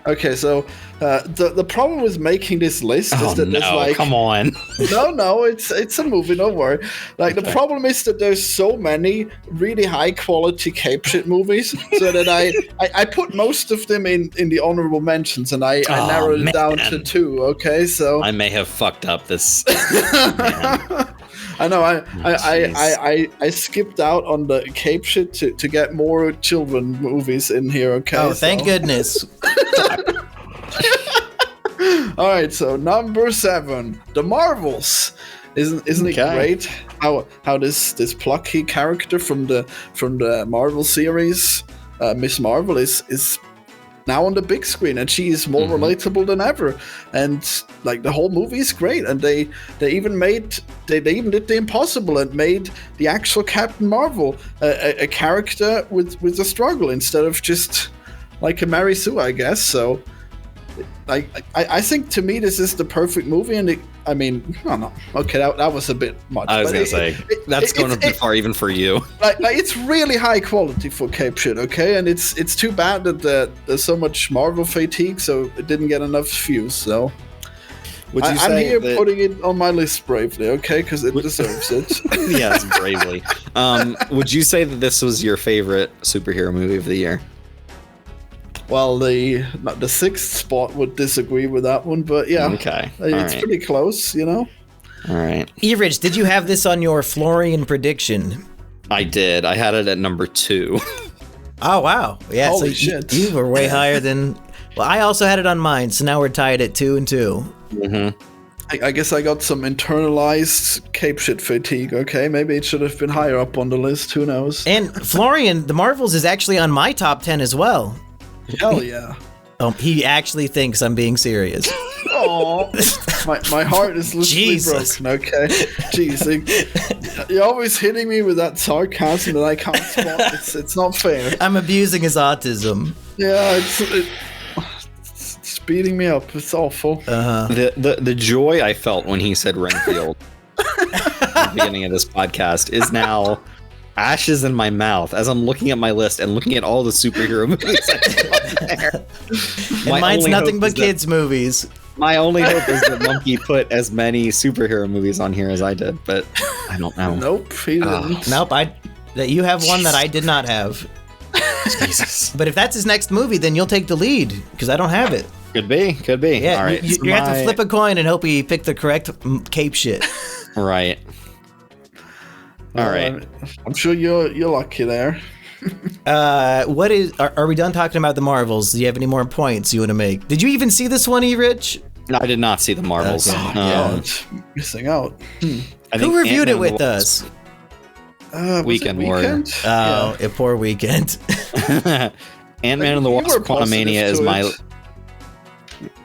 Okay, so the problem with making this list is that there's like... come on. No, it's a movie, don't worry. Like, the problem is that there's so many really high-quality cape shit movies, so that I put most of them in the honorable mentions, and I narrowed it down to 2, okay? So... I may have fucked up this... I know. I skipped out on the cape shit to get more children movies in here. Okay. Oh, thank goodness. All right. So number 7, The Marvels. Isn't it great how this plucky character from the Marvel series, Miss Marvel, is now on the big screen, and she is more relatable than ever, and like the whole movie is great, and they even did the impossible and made the actual Captain Marvel a character with a struggle instead of just like a Mary Sue, I guess. So I think, to me, this is the perfect movie, and okay, that was a bit much. I was gonna say that's going a bit far even for you. Like it's really high quality for cape shit, okay, and it's too bad that there's so much Marvel fatigue, so it didn't get enough views. So I'm here putting it on my list bravely, okay, because it deserves it. Yes, bravely. Would you say that this was your favorite superhero movie of the year? Well, the 6th spot would disagree with that one, but yeah, okay, it's pretty close, All right. Erich, did you have this on your Florian prediction? I did. I had it at number 2. Oh wow, yeah. Holy shit. You were way higher than. Well, I also had it on mine, so now we're tied at 2 and 2. Mm-hmm. I guess I got some internalized cape shit fatigue. Okay, maybe it should have been higher up on the list. Who knows? And Florian, The Marvels is actually on my top 10 as well. Hell yeah. He actually thinks I'm being serious. Oh, my heart is literally broken. Okay, jeez, you're always hitting me with that sarcasm that I can't spot. It's not fair. I'm abusing his autism. Yeah, it's beating me up. It's awful. The joy I felt when he said Renfield at the beginning of this podcast is now ashes in my mouth as I'm looking at my list and looking at all the superhero movies I put there. And mine's nothing but kids' movies. My only hope is that Monkey put as many superhero movies on here as I did, but I don't know. Nope, he didn't. Nope, that you have one that I did not have. Jesus. But if that's his next movie, then you'll take the lead, because I don't have it. Could be. Yeah, All right. you have to flip a coin and hope he picked the correct cape shit. Right. All right. I'm sure you're lucky there. Are we done talking about the Marvels? Do you have any more points you want to make? Did you even see this one, Rich? No, I did not see the Marvels. Missing out. Who reviewed it with us? Weekend Warrior. Oh, a poor Weekend. Ant-Man and the Wasp: Quantumania is my...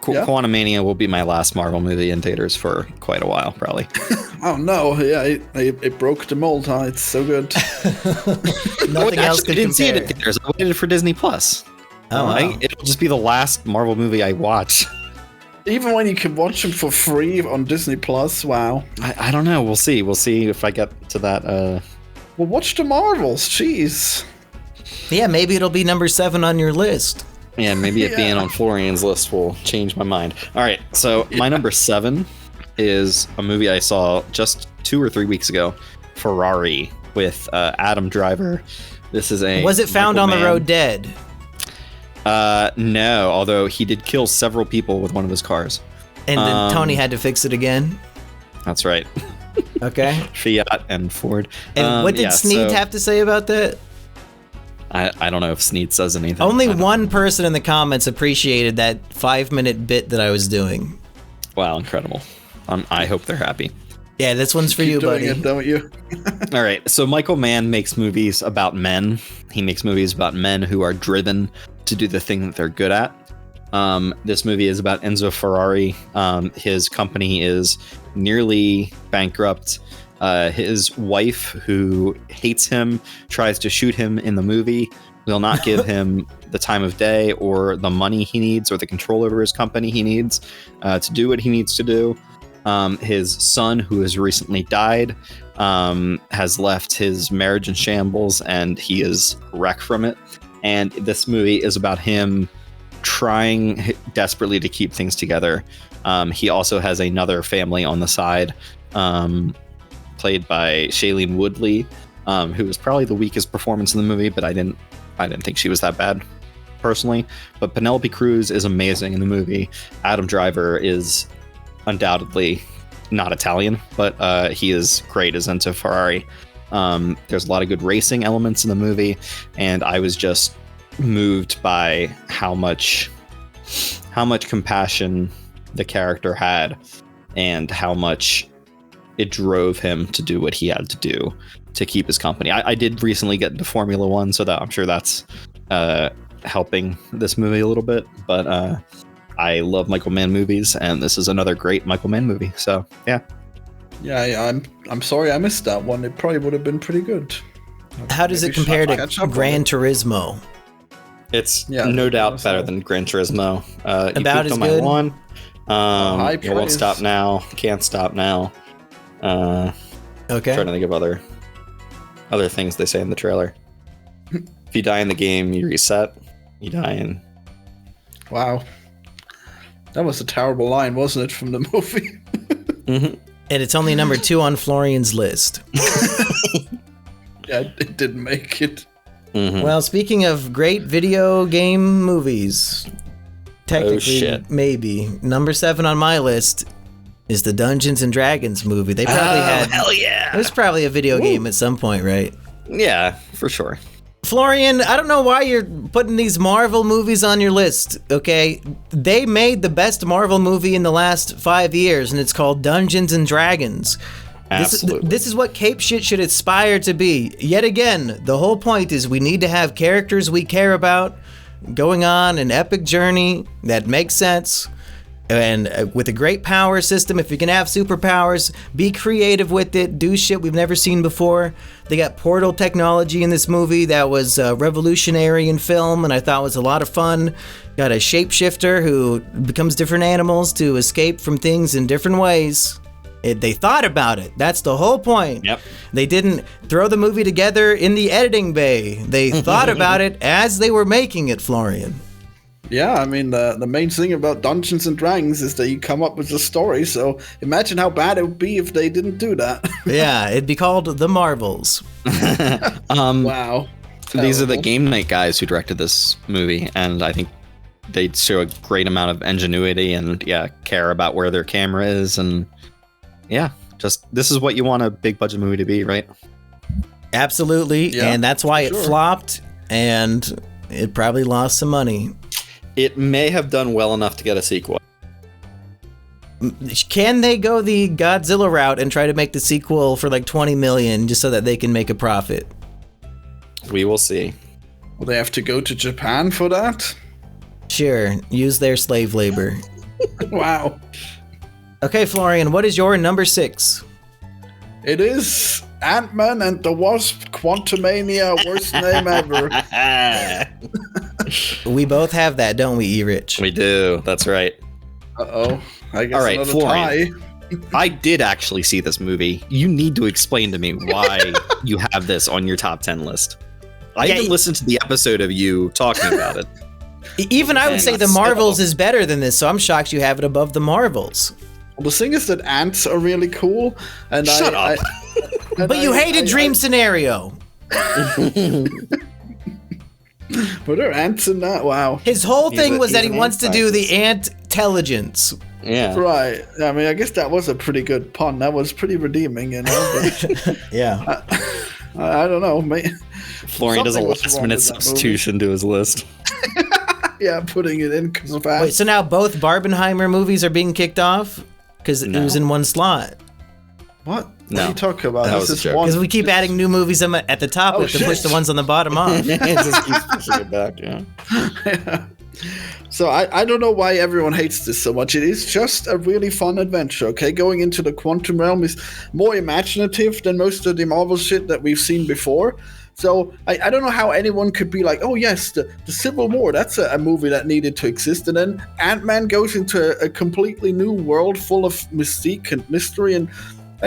Quantumania will be my last Marvel movie in theaters for quite a while, probably. Oh no! Yeah, it broke the mold. Huh? It's so good. Nothing else could didn't see it in compare. theaters. I waited for Disney Plus. Oh, wow. It'll just be the last Marvel movie I watch. Even when you can watch them for free on Disney Plus, wow. I don't know. We'll see. We'll see if I get to that. Well, watch the Marvels. Jeez. Yeah, maybe it'll be number 7 on your list. Yeah, maybe it being on Florian's list will change my mind. All right, so my number 7 is a movie I saw just 2 or 3 weeks ago, Ferrari, with Adam Driver. This is a... Was it found on the road dead? No, although he did kill several people with one of his cars. And then Tony had to fix it again? That's right. Okay. Fiat and Ford. And what did Sneed have to say about that? I don't know if Sneed says anything. Only one person in the comments appreciated that 5-minute bit that I was doing. Wow, incredible. I hope they're happy. Yeah, this one's for you, buddy. It, don't you? All right, so Michael Mann makes movies about men. He makes movies about men who are driven to do the thing that they're good at. This movie is about Enzo Ferrari. His company is nearly bankrupt. His wife, who hates him, tries to shoot him in the movie, will not give him the time of day or the money he needs or the control over his company he needs to do what he needs to do. His son, who has recently died, has left his marriage in shambles, and he is wrecked from it. And this movie is about him trying desperately to keep things together. He also has another family on the side, played by Shailene Woodley, who was probably the weakest performance in the movie, but I didn't think she was that bad personally. But Penelope Cruz is amazing in the movie. Adam Driver is undoubtedly not Italian, but he is great as Enzo Ferrari. There's a lot of good racing elements in the movie, and I was just moved by how much compassion the character had and how much it drove him to do what he had to do to keep his company. I did recently get into Formula One, so that I'm sure that's helping this movie a little bit, but I love Michael Mann movies, and this is another great Michael Mann movie. So yeah. I'm sorry I missed that one. It probably would have been pretty good. How does it compare to Gran Turismo? It's no doubt better than Gran Turismo. About as good. One. Won't stop now. Can't stop now. Okay. Trying to think of other things they say in the trailer. If you die in the game, you reset. You die in. Wow. That was a terrible line, wasn't it, from the movie? Mm-hmm. And it's only number 2 on Florian's list. Yeah, it didn't make it. Mm-hmm. Well, speaking of great video game movies, technically, maybe number 7 on my list is the Dungeons and Dragons movie. They probably had. Hell yeah! It was probably a video game at some point, right? Yeah, for sure. Florian, I don't know why you're putting these Marvel movies on your list, okay? They made the best Marvel movie in the last 5 years, and it's called Dungeons and Dragons. Absolutely. This is what cape shit should aspire to be. Yet again, the whole point is we need to have characters we care about going on an epic journey that makes sense. And with a great power system, if you can have superpowers, be creative with it, do shit we've never seen before. They got portal technology in this movie that was revolutionary in film, and I thought was a lot of fun. Got a shapeshifter who becomes different animals to escape from things in different ways. They thought about it. That's the whole point. Yep. They didn't throw the movie together in the editing bay. They thought about it as they were making it, Florian. Yeah, I mean, the main thing about Dungeons and Dragons is that you come up with a story, so imagine how bad it would be if they didn't do that. Yeah, it'd be called The Marvels. Wow. These are the Terrible. Game Night guys who directed this movie, and I think they show a great amount of ingenuity and care about where their camera is, and just this is what you want a big budget movie to be, right? Absolutely, Yeah, and that's why it sure. flopped, and it probably lost some money. It may have done well enough to get a sequel. Can they go the Godzilla route and try to make the sequel for like 20 million just so that they can make a profit? We will see. Will they have to go to Japan for that? Sure, use their slave labor. Wow. Okay, Florian, what is your number 6? It is Ant-Man and the Wasp Quantumania, worst name ever. We both have that, don't we, Erich? We do. That's right. Uh-oh. I guess All right, another Florian. tie. I did actually see this movie. You need to explain to me why you have this on your top 10 list. I Yeah, even listened to the episode of you talking about it. Even I would And say The that's Marvels still- is better than this, so I'm shocked you have it above The Marvels. Well, the thing is that ants are really cool, and Shut up. But you hated Dream Scenario. Were there ants in that? Wow. His whole He's thing a- was that he's he an wants to ant do the ant intelligence. Yeah. Right. I mean, I guess that was a pretty good pun. That was pretty redeeming, you know. But Yeah. I don't know. Florian does a Something was last wrong minute with that movie. substitution to his list. Yeah, putting it in because of ants. Wait, so now both Barbenheimer movies are being kicked off? Because it No. was in one slot. What? What No, are you talking about? that This was a is joke. one- Because we keep adding new movies at the top, we have to push the ones on the bottom off. It just keeps pushing it back, yeah. So I don't know why everyone hates this so much. It is just a really fun adventure, okay? Going into the quantum realm is more imaginative than most of the Marvel shit that we've seen before. So I don't know how anyone could be like, oh yes, the Civil War, that's a movie that needed to exist. And then Ant-Man goes into a completely new world full of mystique and mystery, and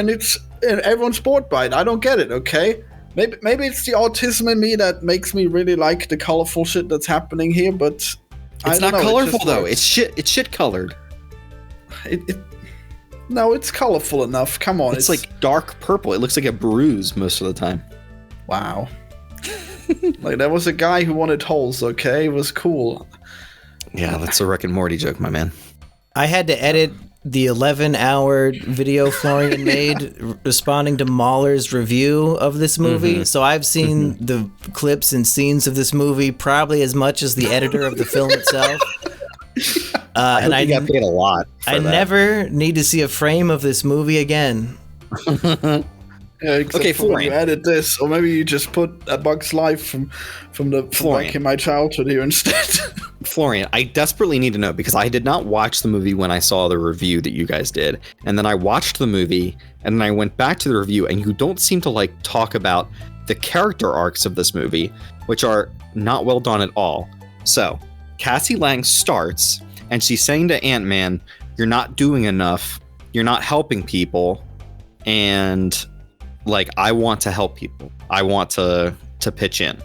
it's and everyone's bored by it. I don't get it, okay? Maybe it's the autism in me that makes me really like the colorful shit that's happening here, but I It's don't not know, it colorful just though. works. It's shit colored. No, it's colorful enough. Come on. It's like dark purple. It looks like a bruise most of the time. Wow. Like, there was a guy who wanted holes, okay? It was cool. Yeah, that's a Rick and Morty joke, my man. I had to edit the 11-hour video Florian made responding to Mahler's review of this movie. So I've seen the clips and scenes of this movie probably as much as the editor of the film itself. And I got paid a lot. I never need to see a frame of this movie again. Yeah, except Okay, for when Florian. you edit this, or maybe you just put A Bug's Life from Florian. back in my childhood here instead. Florian, I desperately need to know because I did not watch the movie when I saw the review that you guys did. And then I watched the movie and then I went back to the review and you don't seem to like talk about the character arcs of this movie, which are not well done at all. So, Cassie Lang starts and she's saying to Ant-Man, "You're not doing enough. You're not helping people." And like, I want to help people. I want to pitch in.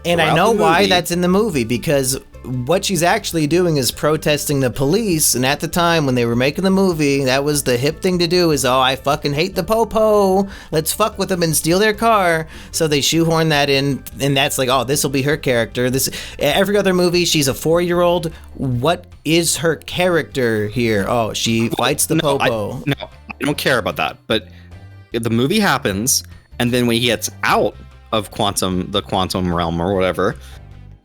And I Throughout know the why movie- that's in the movie, because what she's actually doing is protesting the police. And at the time when they were making the movie, that was the hip thing to do is, oh, I fucking hate the po-po. Let's fuck with them and steal their car. So they shoehorn that in. And that's like, oh, this will be her character. This every other movie, she's a 4-year-old. What is her character here? Oh, she fights the po-po. I don't care about that. But the movie happens, and then when he gets out of the quantum realm or whatever,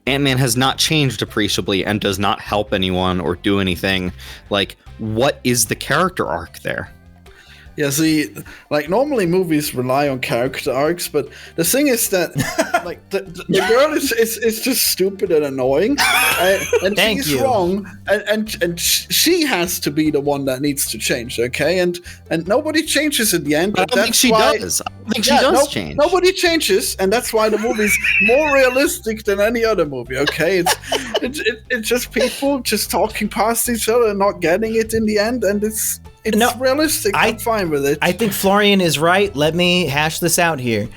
Ant-Man has not changed appreciably and does not help anyone or do anything. Like, what is the character arc there? Yeah, see, like, normally movies rely on character arcs, but the thing is that, like, the girl is just stupid and annoying, and Thank she's you. wrong, and she has to be the one that needs to change, okay? And nobody changes at the end. I don't think she does. I don't think she does change. Nobody changes, and that's why the movie's more realistic than any other movie, okay? It's just people just talking past each other and not getting it in the end, and it's No, realistic. I'm fine with it. I think Florian is right. Let me hash this out here.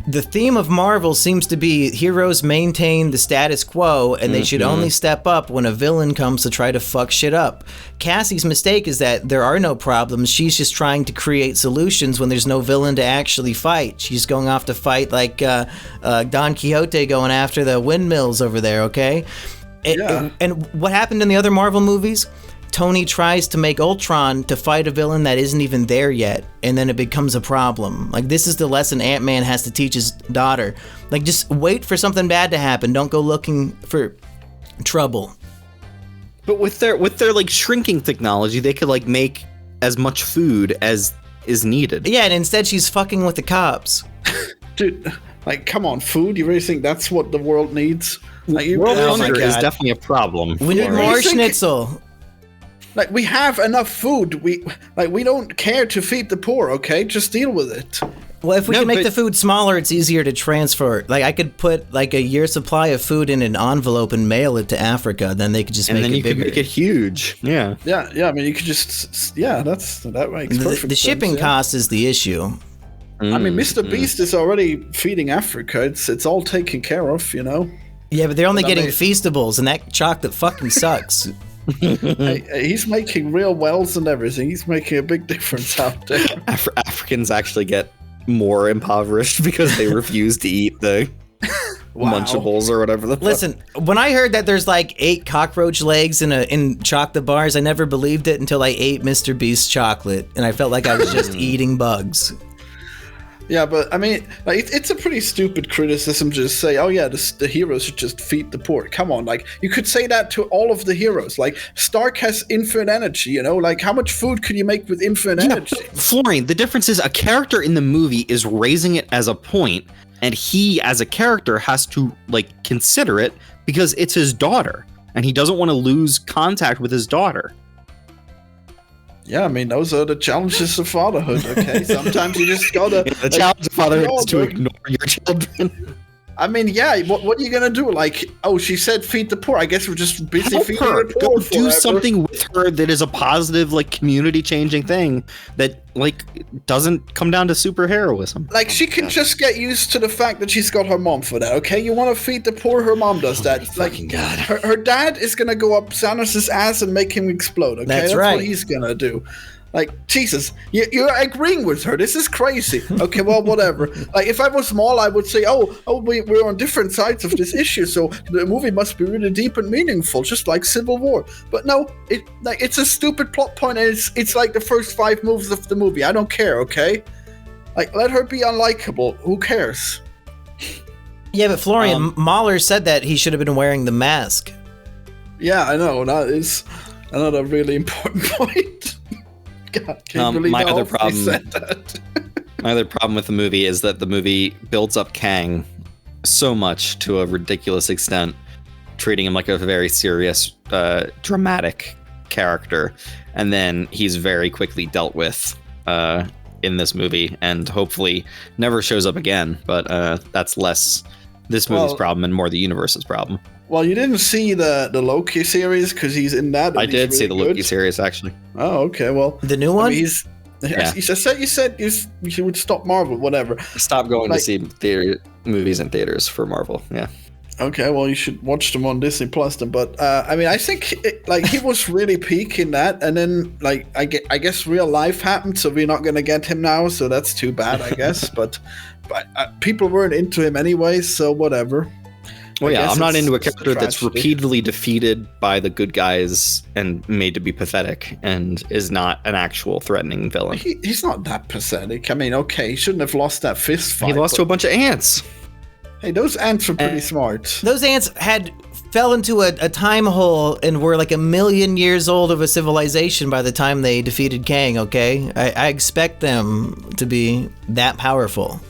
The theme of Marvel seems to be heroes maintain the status quo, and they should only step up when a villain comes to try to fuck shit up. Cassie's mistake is that there are no problems. She's just trying to create solutions when there's no villain to actually fight. She's going off to fight like Don Quixote going after the windmills over there, okay? And what happened in the other Marvel movies? Tony tries to make Ultron to fight a villain that isn't even there yet, and then it becomes a problem. Like, this is the lesson Ant-Man has to teach his daughter. Like, just wait for something bad to happen. Don't go looking for trouble. But with their like shrinking technology, they could like make as much food as is needed. Yeah, and instead she's fucking with the cops. Dude, like, come on, food? You really think that's what the world needs? Like, World Oh my hunger is God. definitely a problem. We need for- more You think- schnitzel. Like, we have enough food. We don't care to feed the poor, okay? Just deal with it. Well, if we No, can make but- the food smaller, it's easier to transfer. Like, I could put like a year's supply of food in an envelope and mail it to Africa. Then they could just and make then it you bigger. could make it huge. Yeah. Yeah, I mean, you could just... Yeah, that makes perfect The shipping sense, yeah. cost is the issue. I mean, Mr. Beast is already feeding Africa. It's all taken care of, you know? Yeah, but they're only But I getting mean- Feastables, and that chocolate fucking sucks. He's making real wells and everything. He's making a big difference out there. Africans actually get more impoverished because they refuse to eat the Munchables or whatever the fuck. Listen, when I heard that there's like 8 cockroach legs in chocolate bars, I never believed it until I ate Mr. Beast's chocolate, and I felt like I was just eating bugs. Yeah, but I mean, like, it's a pretty stupid criticism to just say, "Oh yeah, the heroes should just feed the poor." Come on, like, you could say that to all of the heroes. Like, Stark has infinite energy, you know. Like, how much food could you make with infinite energy? Florian, the difference is a character in the movie is raising it as a point, and he, as a character, has to like consider it because it's his daughter, and he doesn't want to lose contact with his daughter. Yeah, I mean, those are the challenges of fatherhood. Okay, sometimes you just gotta. The challenge of fatherhood is to like, ignore your children. I mean, yeah. What are you gonna do? Like, oh, she said feed the poor. I guess we're just busy Help feeding her. the poor. Go do forever. something with her that is a positive, like community-changing thing that like doesn't come down to superheroism. Like, she can just get used to the fact that she's got her mom for that, okay? You want to feed the poor, her mom does that. Like, God. her dad is gonna go up Thanos' ass and make him explode, okay? That's That's right. what he's gonna do. Like, Jesus, you're agreeing with her. This is crazy. Okay, well, whatever. Like, if I was small, I would say, we're on different sides of this issue, so the movie must be really deep and meaningful, just like Civil War. But no, it's a stupid plot point, and it's like the first 5 moves of the movie. I don't care, okay? Like, let her be unlikable. Who cares? Yeah, but Florian, Mahler said that he should have been wearing the mask. Yeah, I know. That is another really important point. God, can't believe my how other often he problem- said that. My other problem with the movie is that the movie builds up Kang so much to a ridiculous extent, treating him like a very serious, dramatic character, and then he's very quickly dealt with in this movie, and hopefully never shows up again. But that's less this movie's problem and more the universe's problem. Well, you didn't see the Loki series because he's in that. and I he's did see the really Loki good. series actually. Oh, okay. Well, The new I one? mean, Yeah. you said you would stop Marvel, whatever. Stop going Like- to see movies in theaters for Marvel. Yeah. Okay, well, you should watch them on Disney Plus. Then, but I mean, I think he was really peaking that, and then like I guess real life happened, so we're not gonna get him now. So that's too bad, I guess. but people weren't into him anyway, so whatever. Well, I yeah, guess I'm not it's into a just a character that's tragedy. repeatedly defeated by the good guys and made to be pathetic and is not an actual threatening villain. He's not that pathetic. I mean, okay, he shouldn't have lost that fist fight. He lost to a bunch of ants. Hey, those ants are pretty smart. Those ants fell into a time hole and were like 1,000,000 years old of a civilization by the time they defeated Kang, okay? I expect them to be that powerful.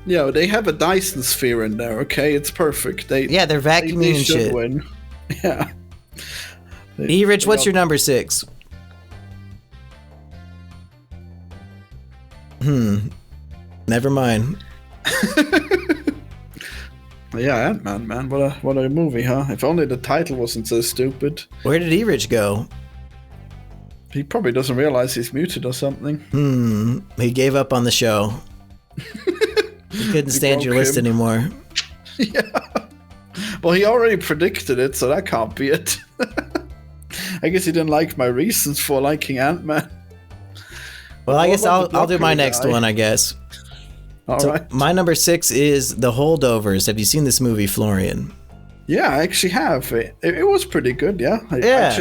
Yeah, they have a Dyson sphere in there, okay? It's perfect. They're vacuuming they and should shit. win. Yeah. Erich, what's your number 6? Never mind. Yeah, Ant-Man, man. What a movie, huh? If only the title wasn't so stupid. Where did Erich go? He probably doesn't realize he's muted or something. He gave up on the show. He couldn't stand your broke list him. anymore. Yeah. Well, he already predicted it, so that can't be it. I guess he didn't like my reasons for liking Ant-Man. Well, I guess What about the I'll do my Blocker next guy? one, I guess. All So right. my number 6 is The Holdovers. Have you seen this movie, Florian? Yeah, I actually have. It was pretty good, yeah. Yeah.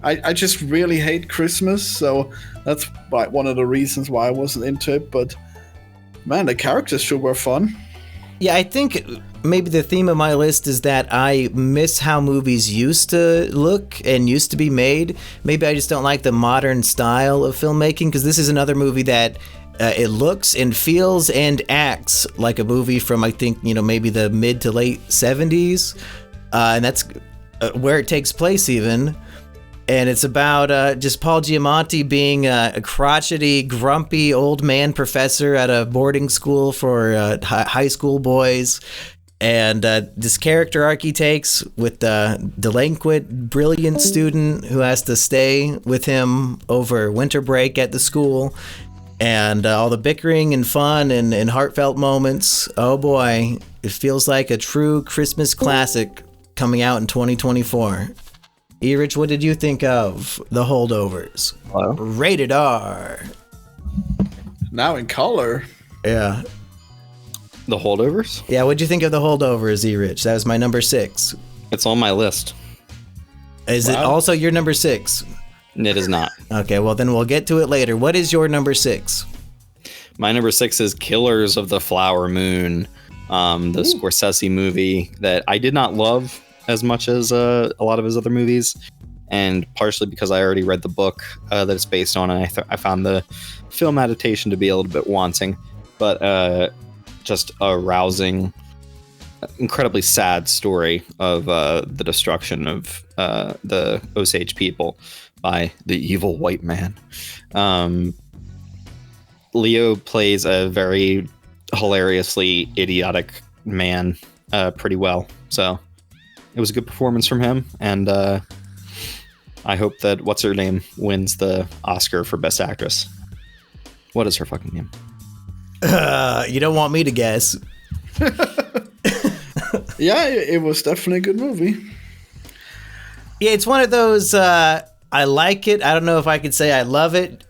I just really hate Christmas, so that's one of the reasons why I wasn't into it. But man, the characters sure were fun. Yeah, I think maybe the theme of my list is that I miss how movies used to look and used to be made. Maybe I just don't like the modern style of filmmaking, because this is another movie that it looks and feels and acts like a movie from, I think, maybe the mid to late 70s. And that's where it takes place even. And it's about just Paul Giamatti being a crotchety, grumpy old man professor at a boarding school for high school boys. And this character arc he takes with the delinquent, brilliant student who has to stay with him over winter break at the school. And all the bickering and fun and heartfelt moments. Oh boy, it feels like a true Christmas classic coming out in 2024. Erich, what did you think of The Holdovers? Hello? Rated R. Now in color. Yeah. The Holdovers? Yeah, what'd you think of The Holdovers, Erich? That was my number 6. It's on my list. Is it Wow. also your number 6? It is not. Okay, well then we'll get to it later. What is your number 6? My number 6 is Killers of the Flower Moon, the Scorsese movie that I did not love as much as a lot of his other movies, and partially because I already read the book that it's based on, and I found the film adaptation to be a little bit wanting, but just a rousing, incredibly sad story of the destruction of the Osage people by the evil white man. Leo plays a very hilariously idiotic man pretty well, so it was a good performance from him, and I hope that what's her name wins the Oscar for Best Actress. What is her fucking name? You don't want me to guess. Yeah, it was definitely a good movie. Yeah, it's one of those, I like it. I don't know if I could say I love it.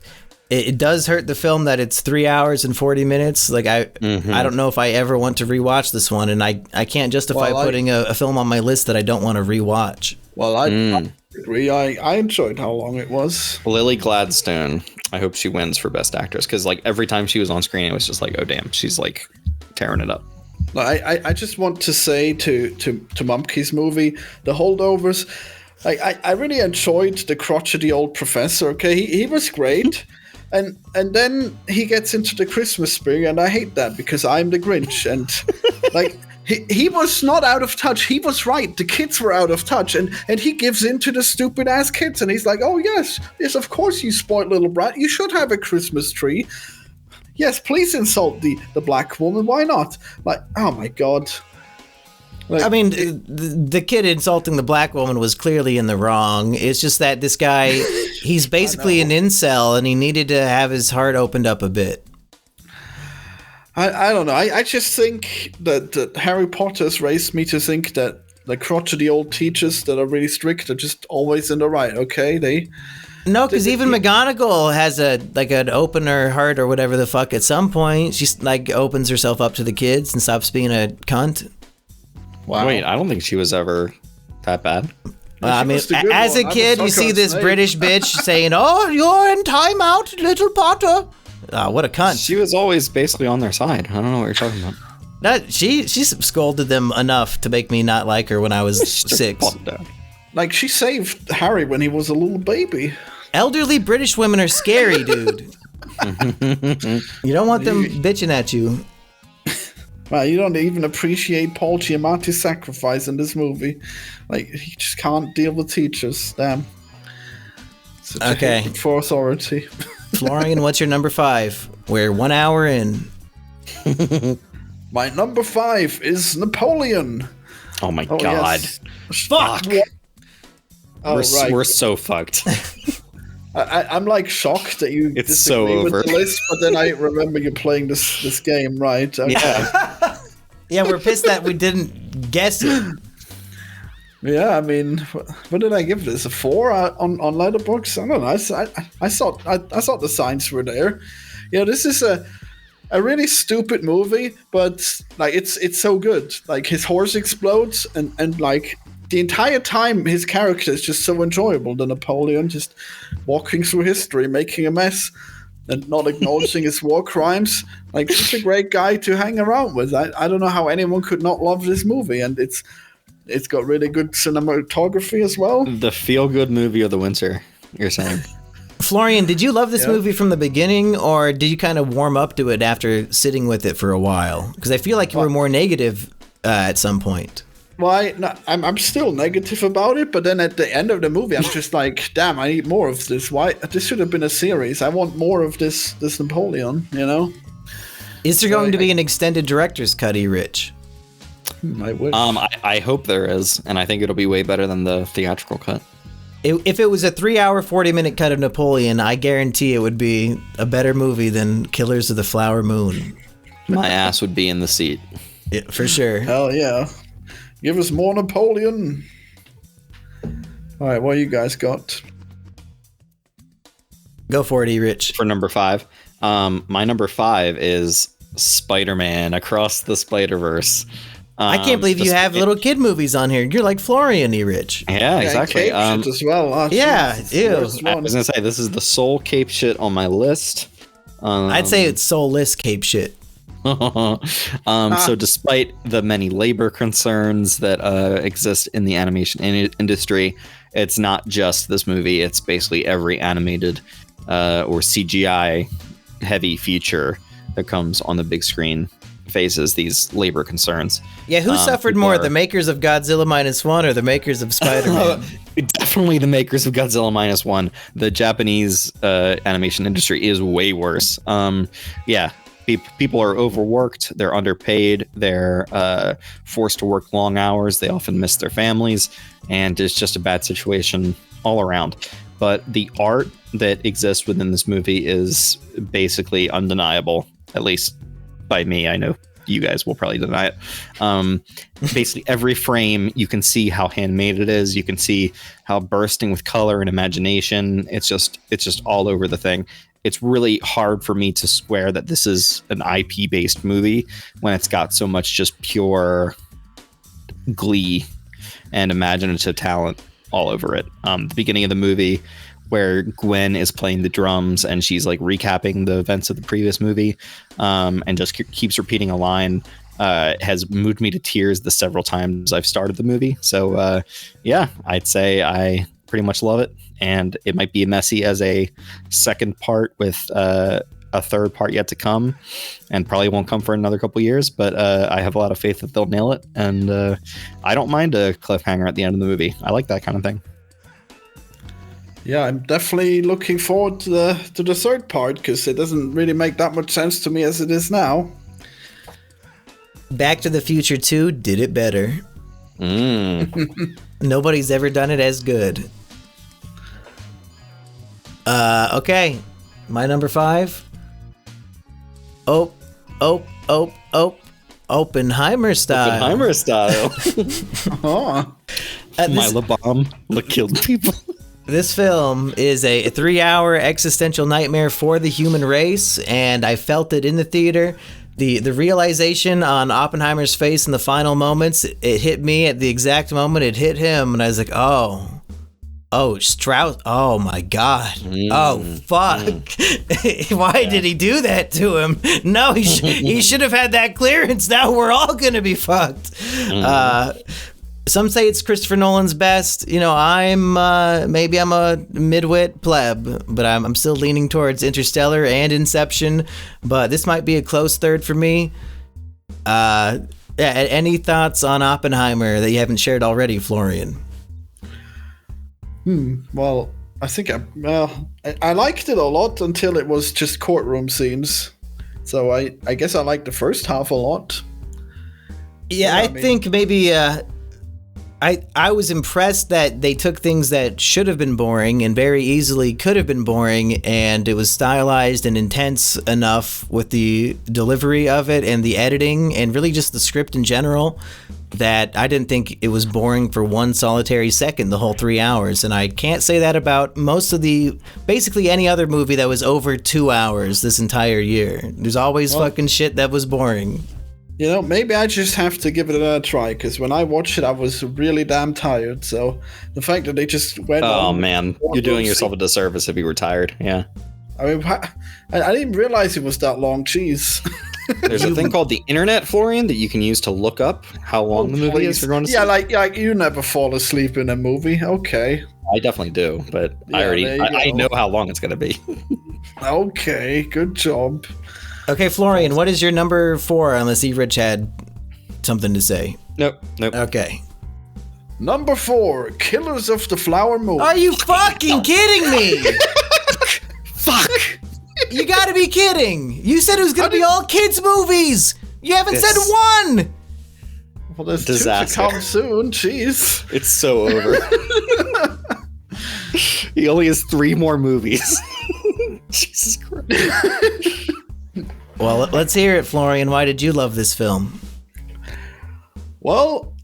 It does hurt the film that it's 3 hours and 40 minutes. Like I don't know if I ever want to rewatch this one, and I can't justify putting a film on my list that I don't want to rewatch. Well, I agree. I enjoyed how long it was. Lily Gladstone. I hope she wins for Best Actress, because like every time she was on screen, it was just like, oh damn, she's like tearing it up. I just want to say to Mumke's movie, The Holdovers, I really enjoyed the crotchety old professor. Okay, he was great. And then he gets into the Christmas spirit, and I hate that because I'm the Grinch. And like he was not out of touch. He was right. The kids were out of touch, and he gives in to the stupid ass kids, and he's like, "Oh yes, of course, you spoiled little brat. You should have a Christmas tree. Yes, please insult the black woman. Why not?" Like, oh my god. Like, I mean, the kid insulting the black woman was clearly in the wrong. It's just that this guy, he's basically an incel, and he needed to have his heart opened up a bit. I don't know. I just think that Harry Potter's raised me to think that the crotchety old teachers that are really strict are just always in the right, okay? No, because even McGonagall has an opener heart or whatever the fuck at some point. She like opens herself up to the kids and stops being a cunt. Wow. Wait, I don't think she was ever that bad. I mean, was the good as a one. kid, I'm a you see sucker this snake. British bitch saying, "Oh, you're in timeout, little Potter." What a cunt! She was always basically on their side. I don't know what you're talking about. She scolded them enough to make me not like her when I was 6. Like, she saved Harry when he was a little baby. Elderly British women are scary, dude. You don't want them bitching at you. Wow, you don't even appreciate Paul Giamatti's sacrifice in this movie. Like, he just can't deal with teachers. Damn. Such a Okay. hatred for authority. Florian, what's your number 5? We're 1 hour in. My number 5 is Napoleon. Oh my god. Yes. Fuck! Oh, right. We're so fucked. I'm like shocked that you It's so disagree with over. the list, but then I remember you playing this game, right? Okay. Yeah. Yeah, we're pissed that we didn't guess it. Yeah, I mean, what did I give this? A 4 on Letterboxd? I don't know. I thought the signs were there. This is a really stupid movie, but like it's so good. Like his horse explodes, and like the entire time his character is just so enjoyable. The Napoleon just walking through history, making a mess, and not acknowledging his war crimes. Like such a great guy to hang around with. I don't know how anyone could not love this movie, and it's got really good cinematography as well. The feel-good movie of the winter, you're saying. Florian, did you love this movie from the beginning, or did you kind of warm up to it after sitting with it for a while? Because I feel like you were more negative at some point. Well, I'm still negative about it, but then at the end of the movie, I'm just like, damn, I need more of this. Why? This should have been a series. I want more of this Napoleon, Is there going to be an extended director's cut, Rich? I wish. I hope there is, and I think it'll be way better than the theatrical cut. If it was a 3-hour, 40-minute cut of Napoleon, I guarantee it would be a better movie than Killers of the Flower Moon. My ass would be in the seat. Yeah, for sure. Hell yeah. Give us more Napoleon. All right, what you guys got? Go for it, Rich. For number 5. My number 5 is Spider-Man Across the Spider-Verse. I can't believe you have little kid movies on here. You're like Florian, Rich. Yeah, exactly. Cape shit as well. Oh, yeah, Jesus, ew. I was gonna say this is the sole cape shit on my list. I'd say it's soulless cape shit. So despite the many labor concerns that exist in the animation industry, it's not just this movie. It's basically every animated or CGI heavy feature that comes on the big screen faces these labor concerns. Yeah, who suffered more, the makers of Godzilla -1 or the makers of Spider-Man? Definitely the makers of Godzilla -1. The Japanese animation industry is way worse. People are overworked, they're underpaid, they're forced to work long hours, they often miss their families, and it's just a bad situation all around. But the art that exists within this movie is basically undeniable, at least by me. I know you guys will probably deny it. Basically every frame, you can see how handmade it is. You can see how bursting with color and imagination. It's just all over the thing. It's really hard for me to swear that this is an IP based movie when it's got so much just pure glee and imaginative talent all over it. The beginning of the movie, where Gwen is playing the drums and she's like recapping the events of the previous movie, and just keeps repeating a line, has moved me to tears the several times I've started the movie. So I'd say I pretty much love it, and it might be messy as a second part with a third part yet to come, and probably won't come for another couple years, but I have a lot of faith that they'll nail it, and I don't mind a cliffhanger at the end of the movie. I like that kind of thing. Yeah, I'm definitely looking forward to the third part, because it doesn't really make that much sense to me as it is now. Back to the Future 2 did it better. Nobody's ever done it as good. Okay, my number 5. Oppenheimer style. Oppenheimer style. Oh. My bomb killed people. This film is a 3-hour existential nightmare for the human race, and I felt it in the theater. The realization on Oppenheimer's face in the final moments, it hit me at the exact moment it hit him, and I was like, oh, Strauss, oh my God, oh fuck, why did he do that to him? No, he should have had that clearance. Now we're all gonna be fucked. Some say it's Christopher Nolan's best. I'm a midwit pleb, but I'm still leaning towards Interstellar and Inception. But this might be a close third for me. Any thoughts on Oppenheimer that you haven't shared already, Florian? Well, I think I liked it a lot until it was just courtroom scenes. So I guess I liked the first half a lot. Yeah, I think maybe. I was impressed that they took things that should have been boring and very easily could have been boring, and it was stylized and intense enough with the delivery of it and the editing and really just the script in general that I didn't think it was boring for one solitary second the whole 3 hours. And I can't say that about basically any other movie that was over 2 hours this entire year. There's always fucking shit that was boring. You know, maybe I just have to give it another try, because when I watched it, I was really damn tired. So the fact that they just went Oh, man. You're doing yourself a disservice if you were tired. Yeah. I mean, I didn't realize it was that long. Jeez. There's a thing called the internet, Florian, that you can use to look up how long the movie is you're going to see. Yeah, like you never fall asleep in a movie. Okay. I definitely do, but I know how long it's going to be. Okay, good job. Okay, Florian, what is your number 4, unless Erich had something to say? Nope. Okay. Number 4, Killers of the Flower Moon. Are you fucking kidding me? Fuck! You gotta be kidding! You said it was gonna be all kids' movies! You haven't said one! Well, there's disaster. 2 to come soon, jeez. It's so over. He only has 3 more movies. Jesus Christ. Well, let's hear it, Florian. Why did you love this film? Well,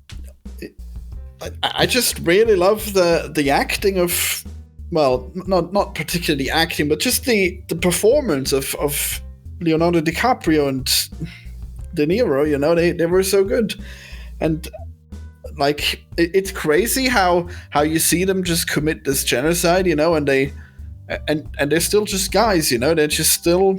I just really love the acting of, well, not particularly acting, but just the performance of Leonardo DiCaprio and De Niro. You know, they were so good, and like it's crazy how you see them just commit this genocide, you know, and they're still just guys, you know, they're just still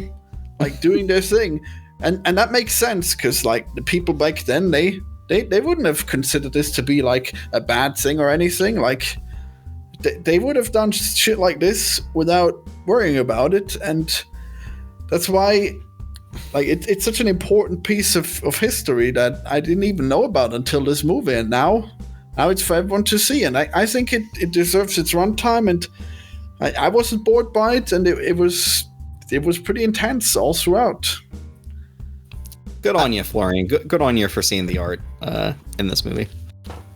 like doing their thing, and that makes sense, because like the people back then, they wouldn't have considered this to be like a bad thing or anything. Like they would have done shit like this without worrying about it, and that's why like it's such an important piece of history that I didn't even know about until this movie, and now it's for everyone to see, and I think it deserves its runtime, and I wasn't bored by it, and it was pretty intense all throughout. Good on you, Florian. Good on you for seeing the art in this movie.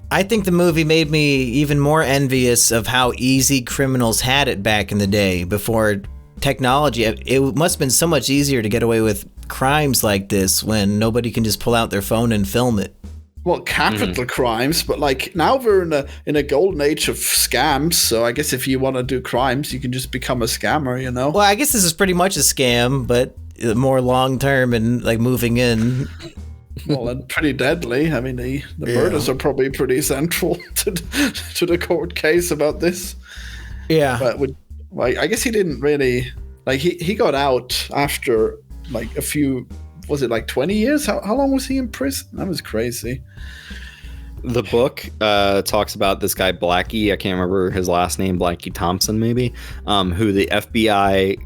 I think the movie made me even more envious of how easy criminals had it back in the day before technology. It must have been so much easier to get away with crimes like this when nobody can just pull out their phone and film it. Well, capital crimes, but like now we're in a golden age of scams. So I guess if you want to do crimes, you can just become a scammer, you know? Well, I guess this is pretty much a scam, but more long term and like moving in. Well, and pretty deadly. I mean, the murders are probably pretty central to the court case about this. Yeah, but I guess he didn't really like. He got out after like a few. Was it like 20 years? How long was he in prison? That was crazy. The book talks about this guy Blackie. I can't remember his last name. Blackie Thompson, maybe. Who the FBI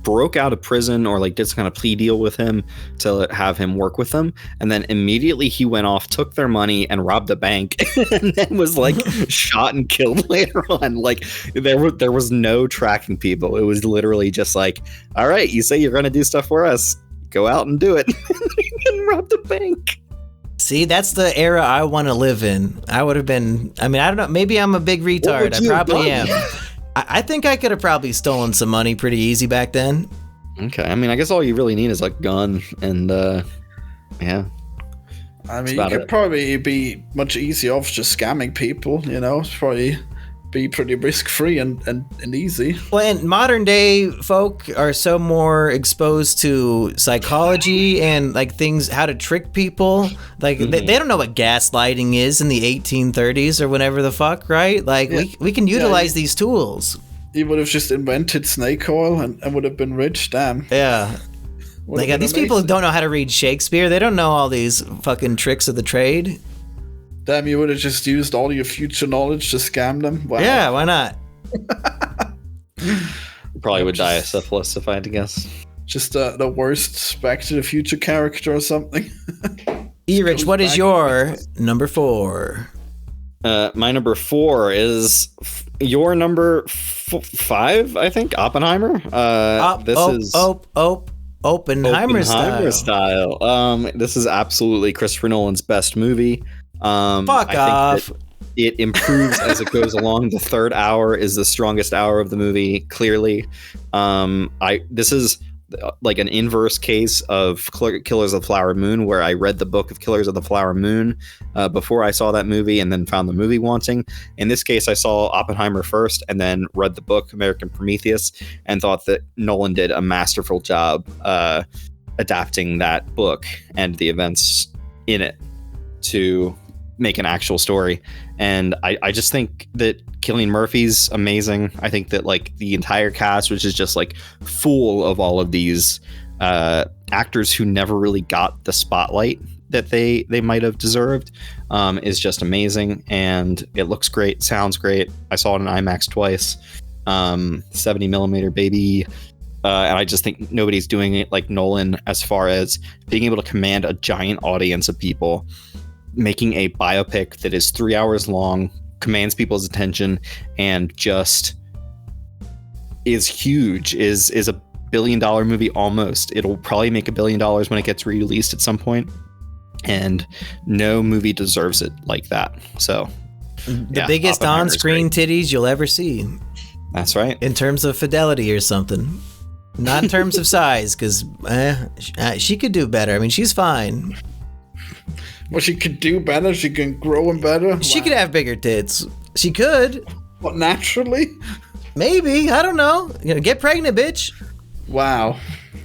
broke out of prison or like did some kind of plea deal with him to have him work with them, and then immediately he went off, took their money, and robbed a bank, and then was like shot and killed later on. Like there was no tracking people. It was literally just like, all right, you say you're going to do stuff for us, go out and do it. And robbed a bank. See, that's the era I want to live in. I would have been, I mean, I don't know, maybe I'm a big retard. I probably am. I think I could have probably stolen some money pretty easy back then. Okay, I mean, I guess all you really need is a gun and, yeah. I mean, you could probably be much easier off just scamming people, you know? It's probably be pretty risk-free and easy. Well, and modern day folk are so more exposed to psychology and like things, how to trick people. Like they don't know what gaslighting is in the 1830s or whatever the fuck, right? Like we can utilize these tools. You would have just invented snake oil and would have been rich, damn. Yeah. Like these people don't know how to read Shakespeare. They don't know all these fucking tricks of the trade. Damn, you would have just used all your future knowledge to scam them? Wow. Yeah, why not? Probably would die of syphilis if I had to guess. Just the worst Back to the Future character or something. Erich, what is your number 4? My number 4 is your number 5, I think, Oppenheimer. Oppenheimer style. This is absolutely Christopher Nolan's best movie. Fuck off. It improves as it goes along. The third hour is the strongest hour of the movie, clearly. This is like an inverse case of Killers of the Flower Moon, where I read the book of Killers of the Flower Moon before I saw that movie and then found the movie wanting. In this case, I saw Oppenheimer first and then read the book American Prometheus and thought that Nolan did a masterful job adapting that book and the events in it to make an actual story. And I just think that Cillian Murphy's amazing. I think that like the entire cast, which is just like full of all of these actors who never really got the spotlight that they might have deserved, is just amazing. And it looks great, sounds great. I saw it in IMAX twice, 70 millimeter baby. And I just think nobody's doing it like Nolan as far as being able to command a giant audience of people, making a biopic that is 3 hours long, commands people's attention, and just is huge, is a $1 billion movie almost. It'll probably make $1 billion when it gets released at some point, and no movie deserves it like that. So the biggest on-screen titties you'll ever see. That's right. In terms of fidelity or something. Not in terms of size, because she could do better. I mean, she's fine. Well, she could do better. She can grow them better. She could have bigger tits. She could. What, naturally? Maybe. I don't know. Get pregnant, bitch. Wow.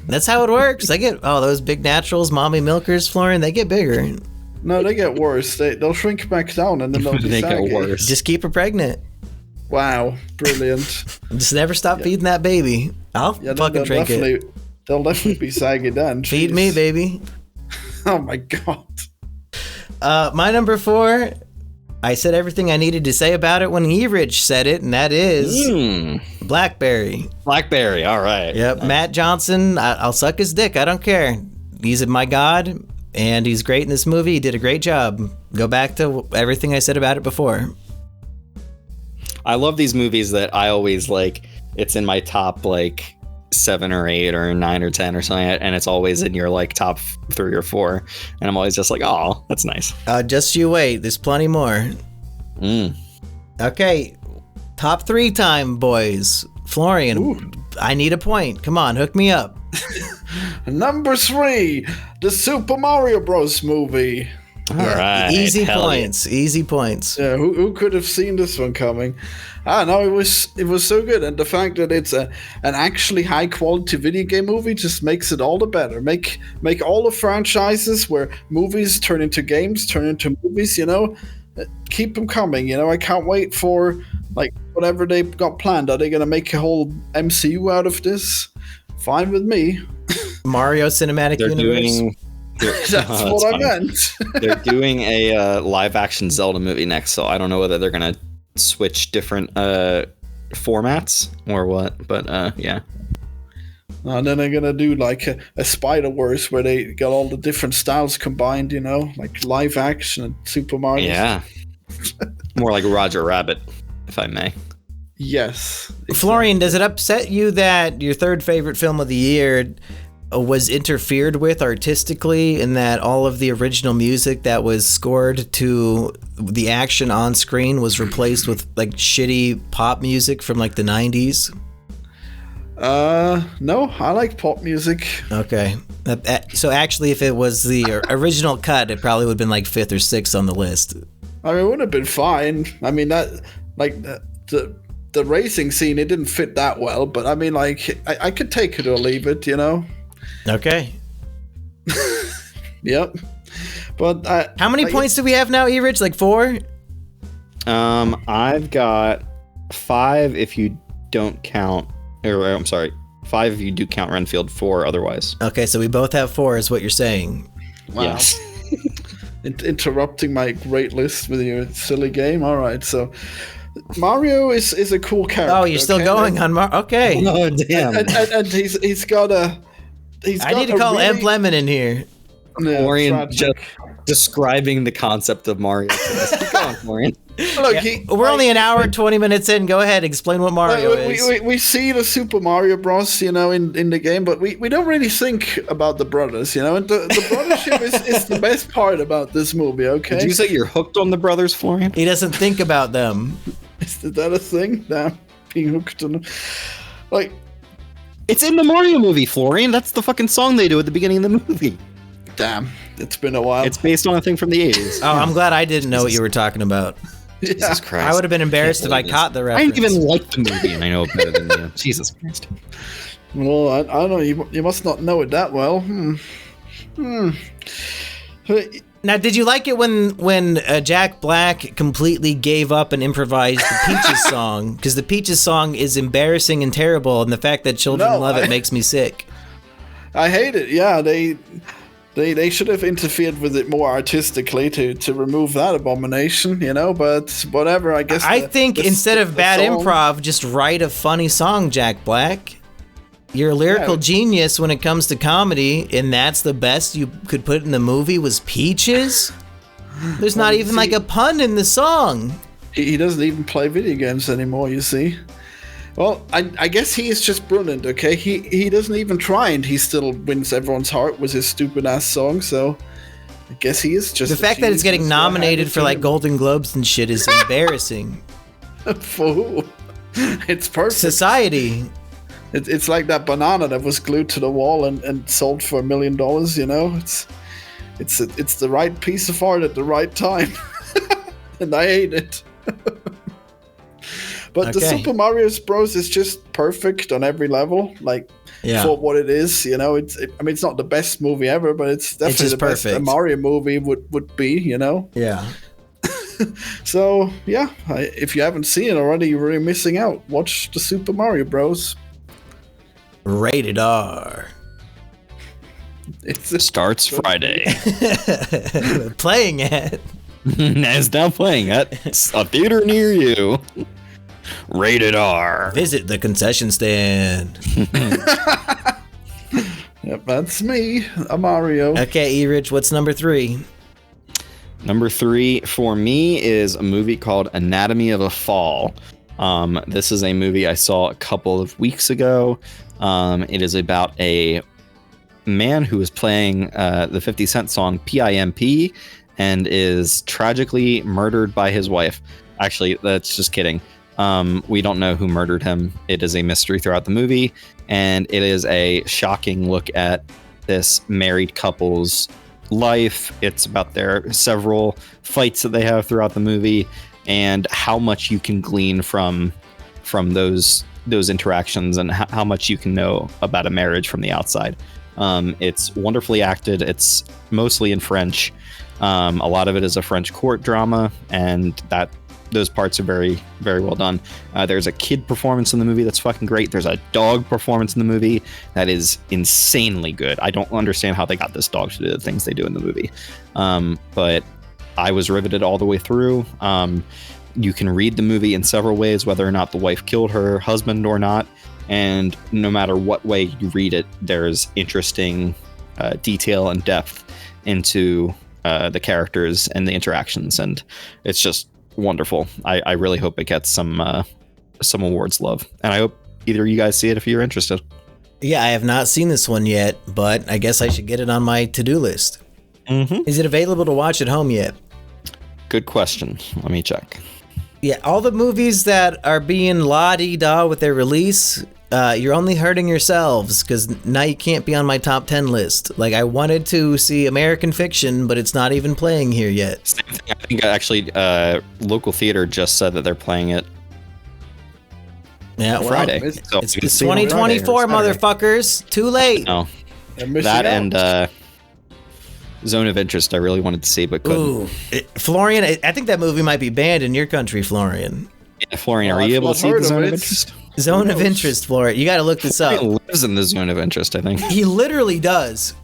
That's how it works. Those big naturals, mommy milkers, Florian, they get bigger. No, they get worse. They'll shrink back down and then they'll be saggy. Get worse. Just keep her pregnant. Wow. Brilliant. Just never stop feeding that baby. I'll fucking drink it. They'll definitely be saggy then. Feed me, baby. Oh my God. My number 4, I said everything I needed to say about it when Erich said it, and that is Blackberry. Blackberry, all right. Yep, nice. Matt Johnson, I'll suck his dick, I don't care. He's my god, and he's great in this movie. He did a great job. Go back to everything I said about it before. I love these movies that I always like, it's in my top like 7 or 8 or 9 or 10 or something, and it's always in your like top 3 or 4, and I'm always just like, oh, that's nice. Just you wait, there's plenty more. Okay, top 3 time, boys. Florian, ooh. I need a point. Come on, hook me up. Number 3, the Super Mario Bros. Movie. All right, easy points. Yeah. Easy points. Yeah, who could have seen this one coming? No, it was so good, and the fact that it's an actually high quality video game movie just makes it all the better. Make all the franchises where movies turn into games, turn into movies. Keep them coming. I can't wait for like whatever they've got planned. Are they gonna make a whole MCU out of this? Fine with me. Mario Cinematic Universe. That's what I meant. They're doing a live action Zelda movie next, so I don't know whether they're gonna switch different formats or what, but yeah. And then they're gonna do like a Spider-Verse where they got all the different styles combined, like live action and Super Mario. Yeah. More like Roger Rabbit, if I may. Yes. Exactly. Florian, does it upset you that your third favorite film of the year was interfered with artistically, in that all of the original music that was scored to the action on screen was replaced with like shitty pop music from like the 90s? No, I like pop music. Okay. So actually, if it was the original cut, it probably would have been like 5th or 6th on the list. I mean, it would have been fine. I mean, that like the racing scene, it didn't fit that well, but I mean, like I could take it or leave it, Okay. Yep. But how many points do we have now, Erich? Like 4? I've got 5 if you don't count, or I'm sorry, 5 if you do count Renfield, 4 otherwise. Okay, so we both have 4 is what you're saying. Wow. Yes. Interrupting my great list with your silly game. All right, so Mario is a cool character. Oh, you're still going on Mario? Okay. Oh, damn. And he's got a... I need to call Emp Lemon in here. Florian just describing the concept of Mario. Keep going. Florian. Look, We're only an hour and 20 minutes in. Go ahead, explain what Mario is. We see the Super Mario Bros. In the game, but we don't really think about the brothers, and the brothership is the best part about this movie. Okay. Did you say you're hooked on the brothers, Florian? He doesn't think about them. Is that a thing? Damn, being hooked on them. Like, it's in the Mario movie, Florian. That's the fucking song they do at the beginning of the movie. Damn, it's been a while. It's based on a thing from the 80s. Oh, I'm glad I didn't know what you were talking about. Jesus Christ. I would have been embarrassed if I caught the reference. I didn't even like the movie, and I know it better than you. Jesus Christ. Well, I don't know. You must not know it that well. Now, did you like it when Jack Black completely gave up and improvised the Peaches song? Because the Peaches song is embarrassing and terrible, and the fact that children love it makes me sick. I hate it. Yeah, they should have interfered with it more artistically to remove that abomination, but whatever, I guess. I think instead of bad improv, just write a funny song, Jack Black. You're a lyrical genius when it comes to comedy, and that's the best you could put in the movie was Peaches? There's not even like a pun in the song. He doesn't even play video games anymore, you see. Well, I guess he is just brilliant, okay? He doesn't even try, and he still wins everyone's heart with his stupid-ass song, so I guess he is just the fact that it's getting nominated for, like, Golden Globes and shit is embarrassing. For who? It's perfect. Society. It's like that banana that was glued to the wall and sold for $1 million, It's the right piece of art at the right time. And I hate it. But the Super Mario Bros. Is just perfect on every level, for what it is. It's not the best movie ever, but it's definitely the best a Mario movie would be. Yeah. So yeah, if you haven't seen it already, you're really missing out. Watch the Super Mario Bros. Rated R. It starts Friday. Playing it. It's now playing at a theater near you. Rated R. Visit the concession stand. Yep, that's me, a Mario. Okay, Erich, what's number 3? Number 3 for me is a movie called Anatomy of a Fall. This is a movie I saw a couple of weeks ago. It is about a man who is playing the 50 Cent song PIMP and is tragically murdered by his wife. Actually, that's just kidding. We don't know who murdered him. It is a mystery throughout the movie, and it is a shocking look at this married couple's life. It's about their several fights that they have throughout the movie and how much you can glean from those interactions and how much you can know about a marriage from the outside. It's wonderfully acted. It's mostly in French. A lot of it is a French court drama, and those parts are very, very well done. There's a kid performance in the movie that's fucking great. There's a dog performance in the movie that is insanely good. I don't understand how they got this dog to do the things they do in the movie. But I was riveted all the way through. You can read the movie in several ways, whether or not the wife killed her husband or not. And no matter what way you read it, there's interesting detail and depth into the characters and the interactions. And it's just wonderful. I really hope it gets some awards love. And I hope either of you guys see it if you're interested. Yeah, I have not seen this one yet, but I guess I should get it on my to-do list. Mm-hmm. Is it available to watch at home yet? Good question. Let me check. Yeah, all the movies that are being la-di-da with their release, you're only hurting yourselves, because now you can't be on my top 10 list. Like, I wanted to see American Fiction, but it's not even playing here yet. Same thing. I think actually local theater just said that they're playing it Friday. It's 2024, motherfuckers. Too late. No. That and Zone of Interest I really wanted to see, but couldn't. Ooh. Florian, I think that movie might be banned in your country, Florian. Yeah, Florian, are you able to see the Zone of Interest? Zone of Interest, Florian. You got to look this up. He lives in the Zone of Interest, I think. He literally does.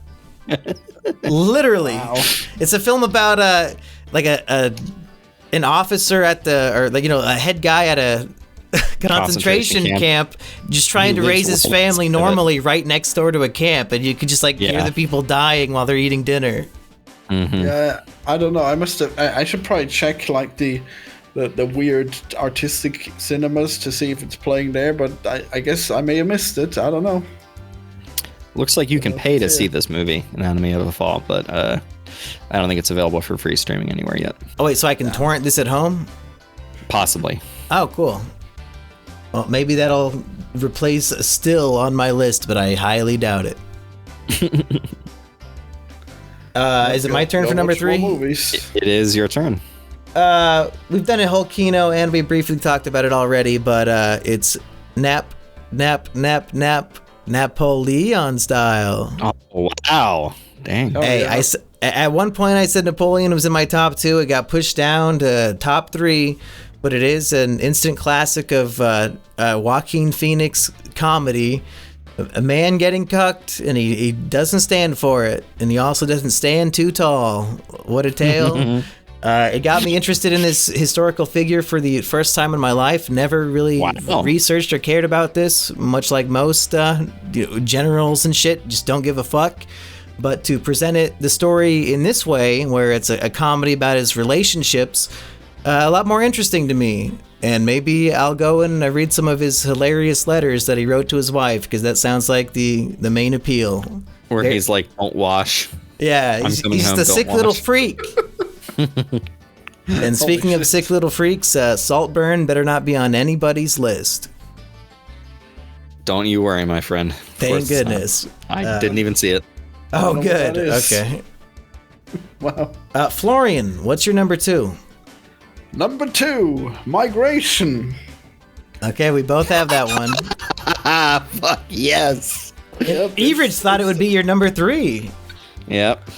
Literally. Wow. It's a film about an officer at a head guy at a concentration camp just trying to raise his family normally right next door to a camp, and you could just hear the people dying while they're eating dinner. Yeah, I don't know. I should probably check like the weird artistic cinemas to see if it's playing there, but I guess I may have missed it. I don't know. Looks like you can pay to see this movie, Anatomy of a Fall, but I don't think it's available for free streaming anywhere yet. Oh wait, so I can torrent this at home? Possibly. Oh, cool. Well, maybe that'll replace Still on my list, but I highly doubt it. Is it my turn for number 3? It is your turn. We've done a whole Kino, and we briefly talked about it already, but it's Napoleon style. Oh, wow. Dang. Hey, yeah. At one point I said Napoleon was in my top 2. It got pushed down to top 3, but it is an instant classic of Joaquin Phoenix comedy. A man getting cucked, and he doesn't stand for it, and he also doesn't stand too tall. What a tale. It got me interested in this historical figure for the first time in my life. Never really researched or cared about this, much like most generals and shit. Just don't give a fuck. But to present the story in this way, where it's a comedy about his relationships, a lot more interesting to me. And maybe I'll go and read some of his hilarious letters that he wrote to his wife, because that sounds like the main appeal. Where he's like, don't wash. Yeah, he's the sick little freak. And speaking of sick little freaks, Saltburn better not be on anybody's list. Don't you worry, my friend. Thank goodness. I didn't even see it. Oh, good. Okay. Wow. Florian, what's your number 2? Number 2, Migration. Okay, we both have that one. Fuck yes. Yep, Erich thought it would be your number 3. Yep.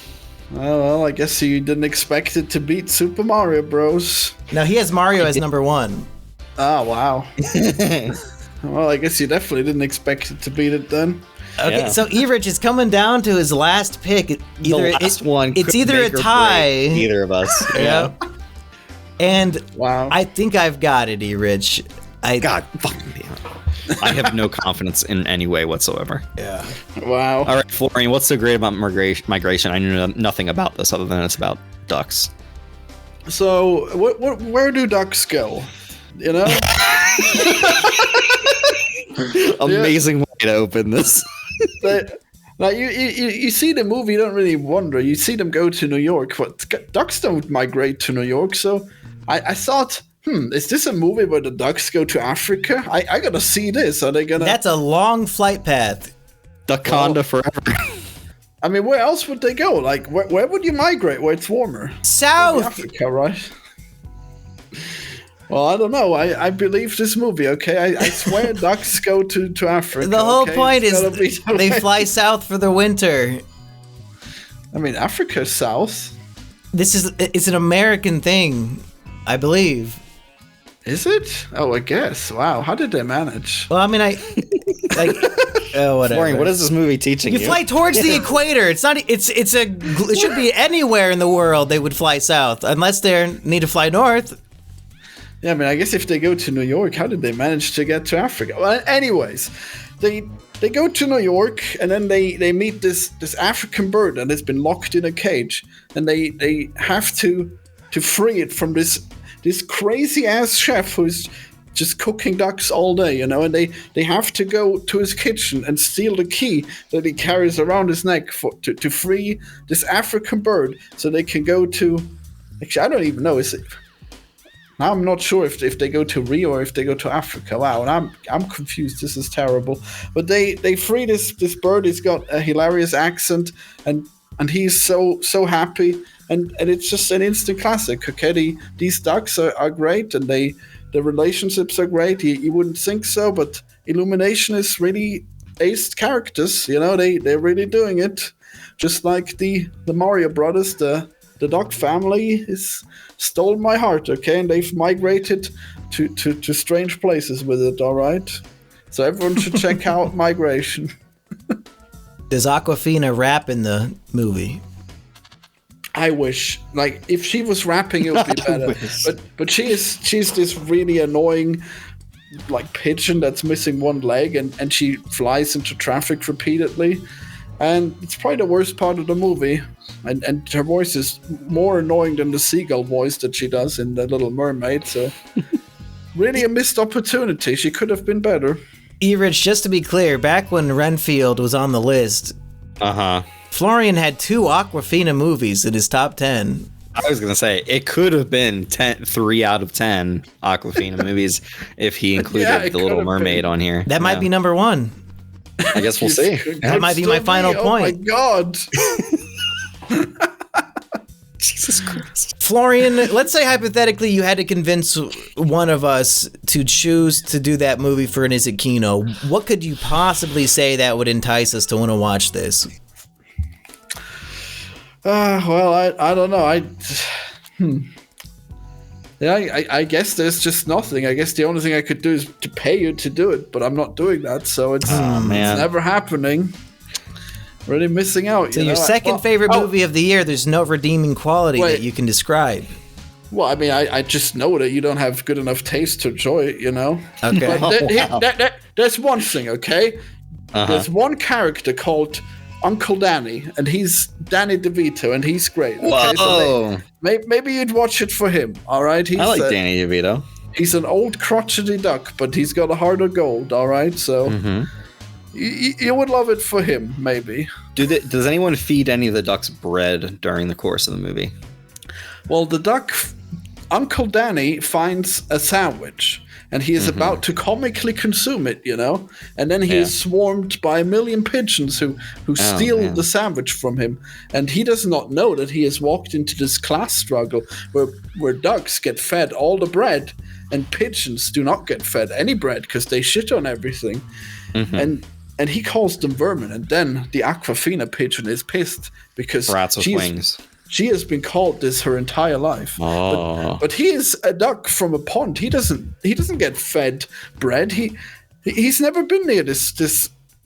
Oh, well, I guess you didn't expect it to beat Super Mario Bros. No, he has Mario as number 1. Ah, wow. Well, I guess you definitely didn't expect it to beat it then. Okay, so Erich is coming down to his last pick. It's either a tie. Either of us. Yeah. And wow. I think I've got it, Erich. God fucking damn it. I have no confidence in any way whatsoever. Yeah. Wow. All right, Florian, what's so great about migration? I knew nothing about this other than it's about ducks. So, where do ducks go? You know? Amazing way to open this. Now, you see the movie, you don't really wonder. You see them go to New York, but ducks don't migrate to New York. So I thought, is this a movie where the ducks go to Africa? I gotta see this. Are they gonna? That's a long flight path. Duckonda forever. I mean, where else would they go? Like, where would you migrate where it's warmer? South. Africa, right? Well, I don't know. I believe this movie, okay? I swear ducks go to Africa. The whole point is they way. fly south for the winter. I mean, Africa's south. It's an American thing, I believe. Is it? Oh, I guess. Wow, how did they manage? Well, I mean, whatever. Florian, what is this movie teaching you? You fly towards the equator. It should be anywhere in the world they would fly south, unless they need to fly north. Yeah, I mean, I guess if they go to New York, how did they manage to get to Africa? Well, anyways, they go to New York, and then they meet this African bird that has been locked in a cage, and they have to free it from this crazy ass chef who's just cooking ducks all day, you know, and they have to go to his kitchen and steal the key that he carries around his neck to free this African bird, so they can go to. Actually, I don't even know. Now I'm not sure if they go to Rio or if they go to Africa. Wow, and I'm confused. This is terrible. But they free this bird. He's got a hilarious accent, and he's so happy, and it's just an instant classic. Okay, these ducks are great, and the relationships are great. You wouldn't think so, but Illumination is really aced characters. You know, they're really doing it. Just like the Mario brothers, the duck family stole my heart, okay? And they've migrated to strange places with it, all right? So everyone should check out Migration. Does Awkwafina rap in the movie? I wish. Like, if she was rapping, it would be better. But she's this really annoying, like, pigeon that's missing one leg, and she flies into traffic repeatedly. And it's probably the worst part of the movie. And her voice is more annoying than the seagull voice that she does in The Little Mermaid. So really a missed opportunity. She could have been better. Erich, just to be clear, back when Renfield was on the list, Florian had 2 Awkwafina movies in his top 10. I was going to say, it could have been 3 out of 10 Awkwafina movies if he included The Little Mermaid on here. That might be number 1. I guess we'll see. That might be my final point. Oh my God. Jesus Christ. Florian, let's say hypothetically you had to convince one of us to choose to do that movie for an Is It Kino. What could you possibly say that would entice us to want to watch this? Well, I don't know. I guess there's just nothing. I guess the only thing I could do is to pay you to do it, but I'm not doing that, so it's never happening. Really missing out. So your second favorite movie of the year, there's no redeeming quality that you can describe. Well, I mean, I just know that you don't have good enough taste to enjoy it, you know? Okay. But there's one thing, okay? There's one character called Uncle Danny, and he's Danny DeVito, and he's great. Okay? Whoa. So maybe you'd watch it for him, all right? I like Danny DeVito. He's an old crotchety duck, but he's got a heart of gold, all right? So you would love it for him, maybe. Does anyone feed any of the ducks bread during the course of the movie? Well, the duck, Uncle Danny finds a sandwich, and he is about to comically consume it, you know? And then he is swarmed by 1 million pigeons who steal the sandwich from him. And he does not know that he has walked into this class struggle where ducks get fed all the bread, and pigeons do not get fed any bread because they shit on everything. And he calls them vermin, and then the Awkwafina pigeon is pissed because rats with wings. She has been called this her entire life. But he is a duck from a pond. He doesn't get fed bread. He's never been near this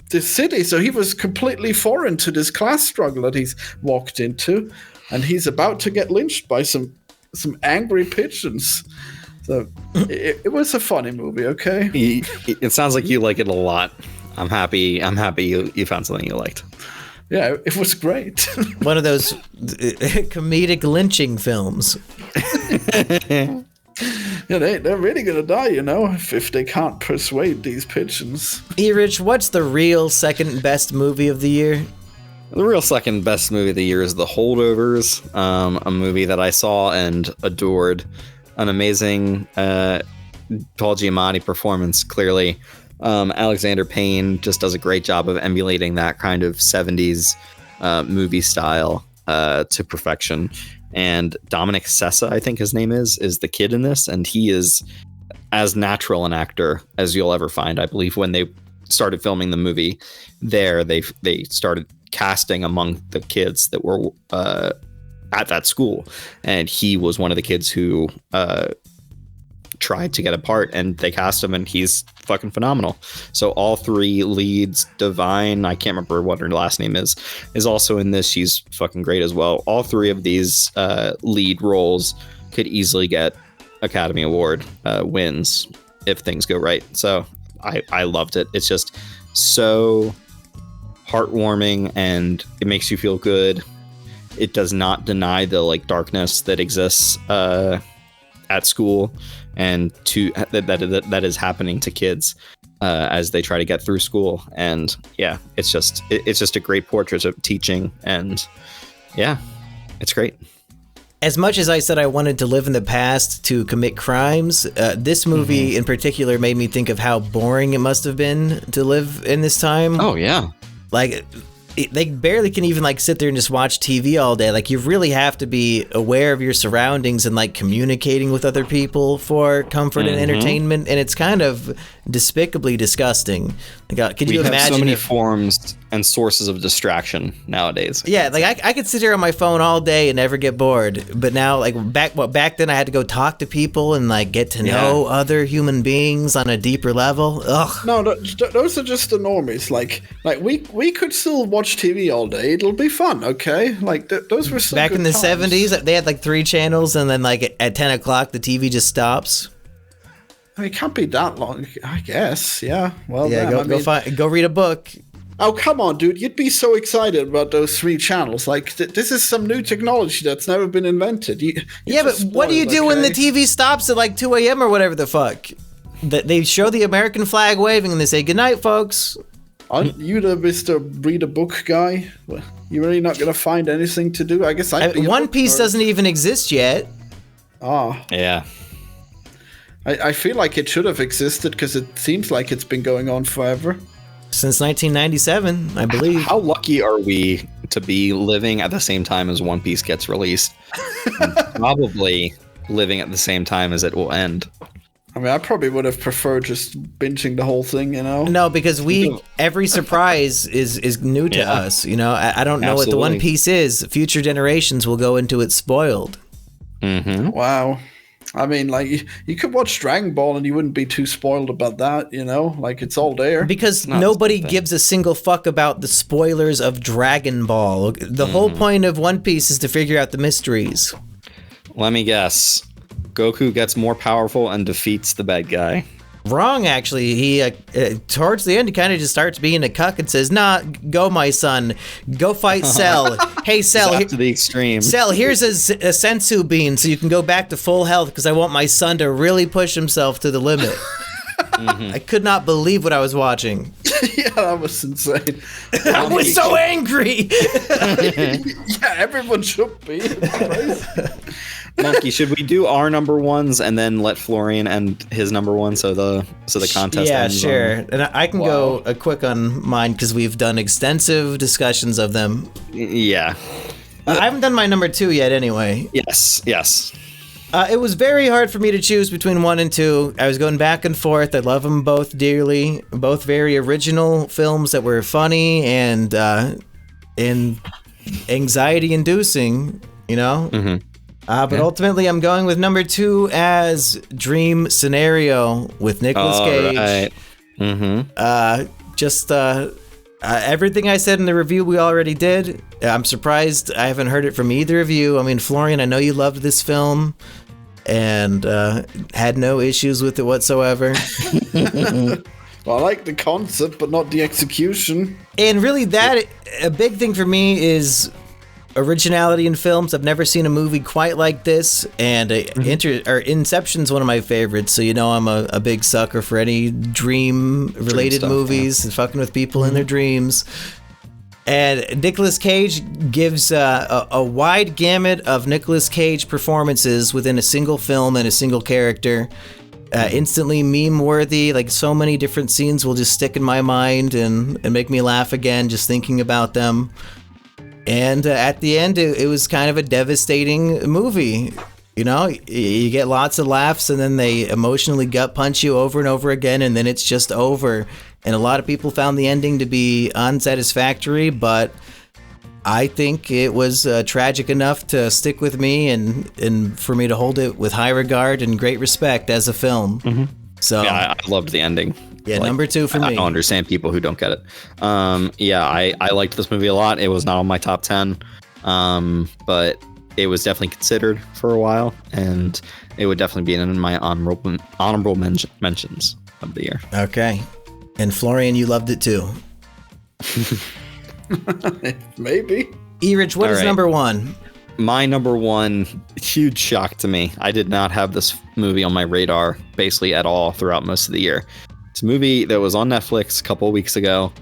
city, so he was completely foreign to this class struggle that he's walked into, and he's about to get lynched by some angry pigeons. So it was a funny movie, okay? It sounds like you like it a lot. I'm happy you found something you liked. Yeah, it was great. One of those comedic lynching films. Yeah, they're really going to die, you know, if they can't persuade these pigeons. Erich, what's the real second best movie of the year? The real second best movie of the year is The Holdovers, a movie that I saw and adored. An amazing Paul Giamatti performance, clearly. Alexander Payne just does a great job of emulating that kind of 70s movie style to perfection. And Dominic Sessa, I think his name is the kid in this, and he is as natural an actor as you'll ever find. I believe when they started filming the movie there, they started casting among the kids that were at that school, and he was one of the kids who tried to get a part, and they cast him, and he's fucking phenomenal. So all 3 leads, Divine, I can't remember what her last name is also in this. She's fucking great as well. All 3 of these lead roles could easily get Academy Award wins if things go right. So I loved it. It's just so heartwarming, and it makes you feel good. It does not deny the darkness that exists at school and that is happening to kids as they try to get through school. And yeah, it's just a great portrait of teaching, and yeah, it's great. As much as I said I wanted to live in the past to commit crimes, this movie in particular made me think of how boring it must have been to live in this time. Oh yeah. They barely can even sit there and just watch TV all day. You really have to be aware of your surroundings and communicating with other people for comfort and entertainment. And it's kind of despicably disgusting. Could you imagine? We have so many forms and sources of distraction nowadays. Yeah, I could sit here on my phone all day and never get bored. But now, back then, I had to go talk to people and get to know other human beings on a deeper level. Ugh. No, those are just the normies. We could still watch TV all day. It'll be fun, okay? Those were still back good in the times. 70s. They had 3 channels, and then at 10 o'clock the TV just stops. It can't be that long, I guess. Yeah. Well, yeah. Go read a book. Oh, come on, dude. You'd be so excited about those 3 channels. Like, this is some new technology that's never been invented. Yeah, but what do you do when the TV stops at like 2 a.m. or whatever the fuck? They show the American flag waving and they say, "Good night, folks." Aren't you the Mr. Read a Book guy? You're really not going to find anything to do? I guess One Piece doesn't even exist yet. Ah. Yeah. I feel like it should have existed because it seems like it's been going on forever. Since 1997, I believe. How lucky are we to be living at the same time as One Piece gets released? Probably living at the same time as it will end. I mean, I probably would have preferred just binging the whole thing, you know? No, because every surprise is new to us, you know? I don't know what the One Piece is. Future generations will go into it spoiled. Mm-hmm. Wow. I mean, like, you could watch Dragon Ball and you wouldn't be too spoiled about that, you know? Like, it's all there. Because nobody gives a single fuck about the spoilers of Dragon Ball. The whole point of One Piece is to figure out the mysteries. Let me guess. Goku gets more powerful and defeats the bad guy. Wrong, actually. He, towards the end, he kind of just starts being a cuck and says, "Nah, go, my son. Go fight Cell. Hey, Cell. To the extreme. Cell, here's a sensu bean so you can go back to full health because I want my son to really push himself to the limit." I could not believe what I was watching. Yeah, that was insane. I was so angry. Yeah, everyone should be. Monkey, should we do our number ones and then let Florian end his number one so the contest ends? Yeah, sure. And I can go a quick on mine because we've done extensive discussions of them. Yeah. I haven't done my number 2 yet anyway. Yes. It was very hard for me to choose between 1 and 2. I was going back and forth. I love them both dearly. Both very original films that were funny and anxiety-inducing, you know? Mm-hmm. But ultimately, I'm going with number 2 as Dream Scenario with Nicolas Cage. Right. Mm-hmm. Everything I said in the review we already did. I'm surprised I haven't heard it from either of you. I mean, Florian, I know you loved this film and had no issues with it whatsoever. Well, I like the concept, but not the execution. And really, a big thing for me is originality in films. I've never seen a movie quite like this, and Inception's one of my favorites, so you know I'm a big sucker for any dream-related movies and fucking with people in their dreams. And Nicolas Cage gives a wide gamut of Nicolas Cage performances within a single film and a single character. Instantly meme-worthy, like so many different scenes will just stick in my mind and make me laugh again just thinking about them. And at the end, it was kind of a devastating movie. You know, you get lots of laughs and then they emotionally gut punch you over and over again and then it's just over. And a lot of people found the ending to be unsatisfactory, but I think it was tragic enough to stick with me and for me to hold it with high regard and great respect as a film. Mm-hmm. So yeah, I loved the ending. Yeah, like, number 2 for me. I don't understand people who don't get it. I liked this movie a lot. It was not on my top 10, but it was definitely considered for a while, and it would definitely be in my honorable mentions of the year. Okay. And Florian, you loved it too. Maybe. Erich, what is number 1? My number 1, huge shock to me. I did not have this movie on my radar basically at all throughout most of the year. It's a movie that was on Netflix a couple of weeks ago.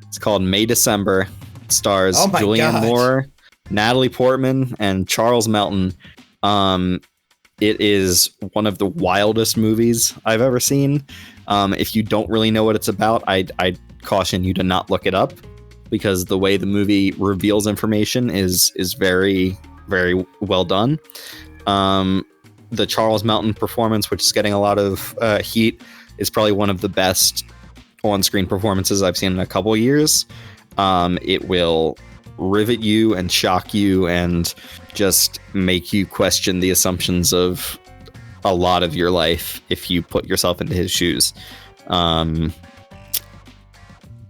It's called May December. It stars Julianne Moore, Natalie Portman, and Charles Melton. It is one of the wildest movies I've ever seen. If you don't really know what it's about, I'd caution you to not look it up because the way the movie reveals information is very, very well done. The Charles Melton performance, which is getting a lot of heat, is probably one of the best on-screen performances I've seen in a couple of years. It will rivet you and shock you and just make you question the assumptions of a lot of your life if you put yourself into his shoes.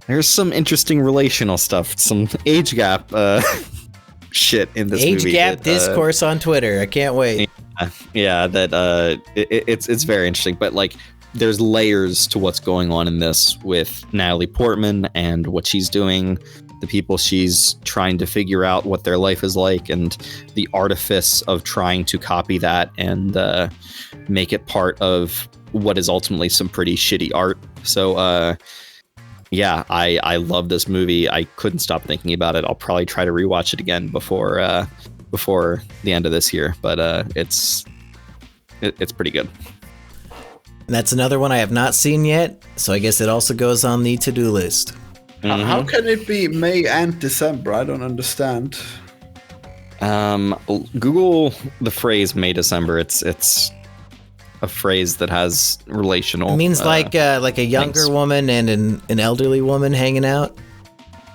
There's some interesting relational stuff, some age gap shit in this movie. Age gap discourse on Twitter. I can't wait. that it's very interesting, but like there's layers to what's going on in this with Natalie Portman and what she's doing, the people she's trying to figure out what their life is like, and the artifice of trying to copy that and make it part of what is ultimately some pretty shitty art. So I love this movie. I couldn't stop thinking about it. I'll probably try to rewatch it again before the end of this year, but it's pretty good. That's another one I have not seen yet, so I guess it also goes on the to-do list. Mm-hmm. How can it be May and December? I don't understand. Google the phrase May December. It's a phrase that has relational. It means like a younger woman and an elderly woman hanging out.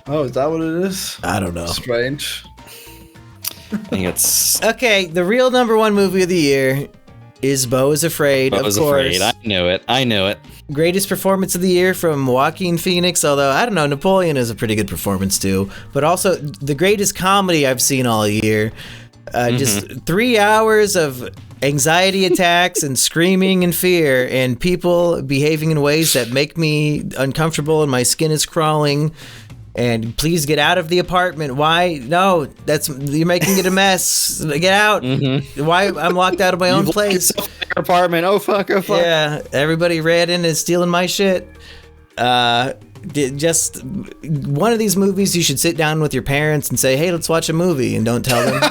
Oh, is that what it is? I don't know. Strange. I think it's Okay, the real number one movie of the year is Beau is Afraid, of course. Afraid. I knew it. Greatest performance of the year from Joaquin Phoenix, although, I don't know, Napoleon is a pretty good performance too. But also, the greatest comedy I've seen all year. Just 3 hours of anxiety attacks and screaming and fear and people behaving in ways that make me uncomfortable and my skin is crawling. And please get out of the apartment. Why? No, you're making it a mess. Get out. Why? I'm locked out of my own place. Your apartment. Oh fuck. Yeah, everybody ran in and stealing my shit. Just one of these movies you should sit down with your parents and say, hey, let's watch a movie, and don't tell them.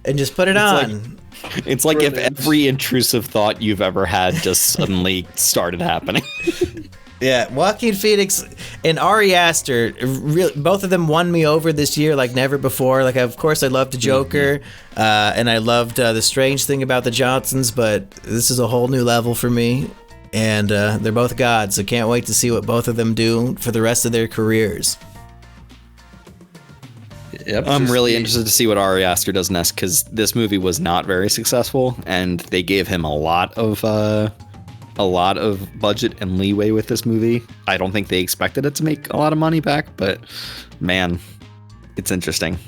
And just put it on. It's like if every intrusive thought you've ever had just suddenly started happening. Yeah, Joaquin Phoenix and Ari Aster, both of them won me over this year like never before. Like, of course, I loved the Joker, and I loved The Strange Thing About the Johnsons, but this is a whole new level for me. And they're both gods, so can't wait to see what both of them do for the rest of their careers. Yep, I'm really interested to see what Ari Aster does next, because this movie was not very successful, and they gave him a lot of budget and leeway with this movie. I don't think they expected it to make a lot of money back, but man, it's interesting.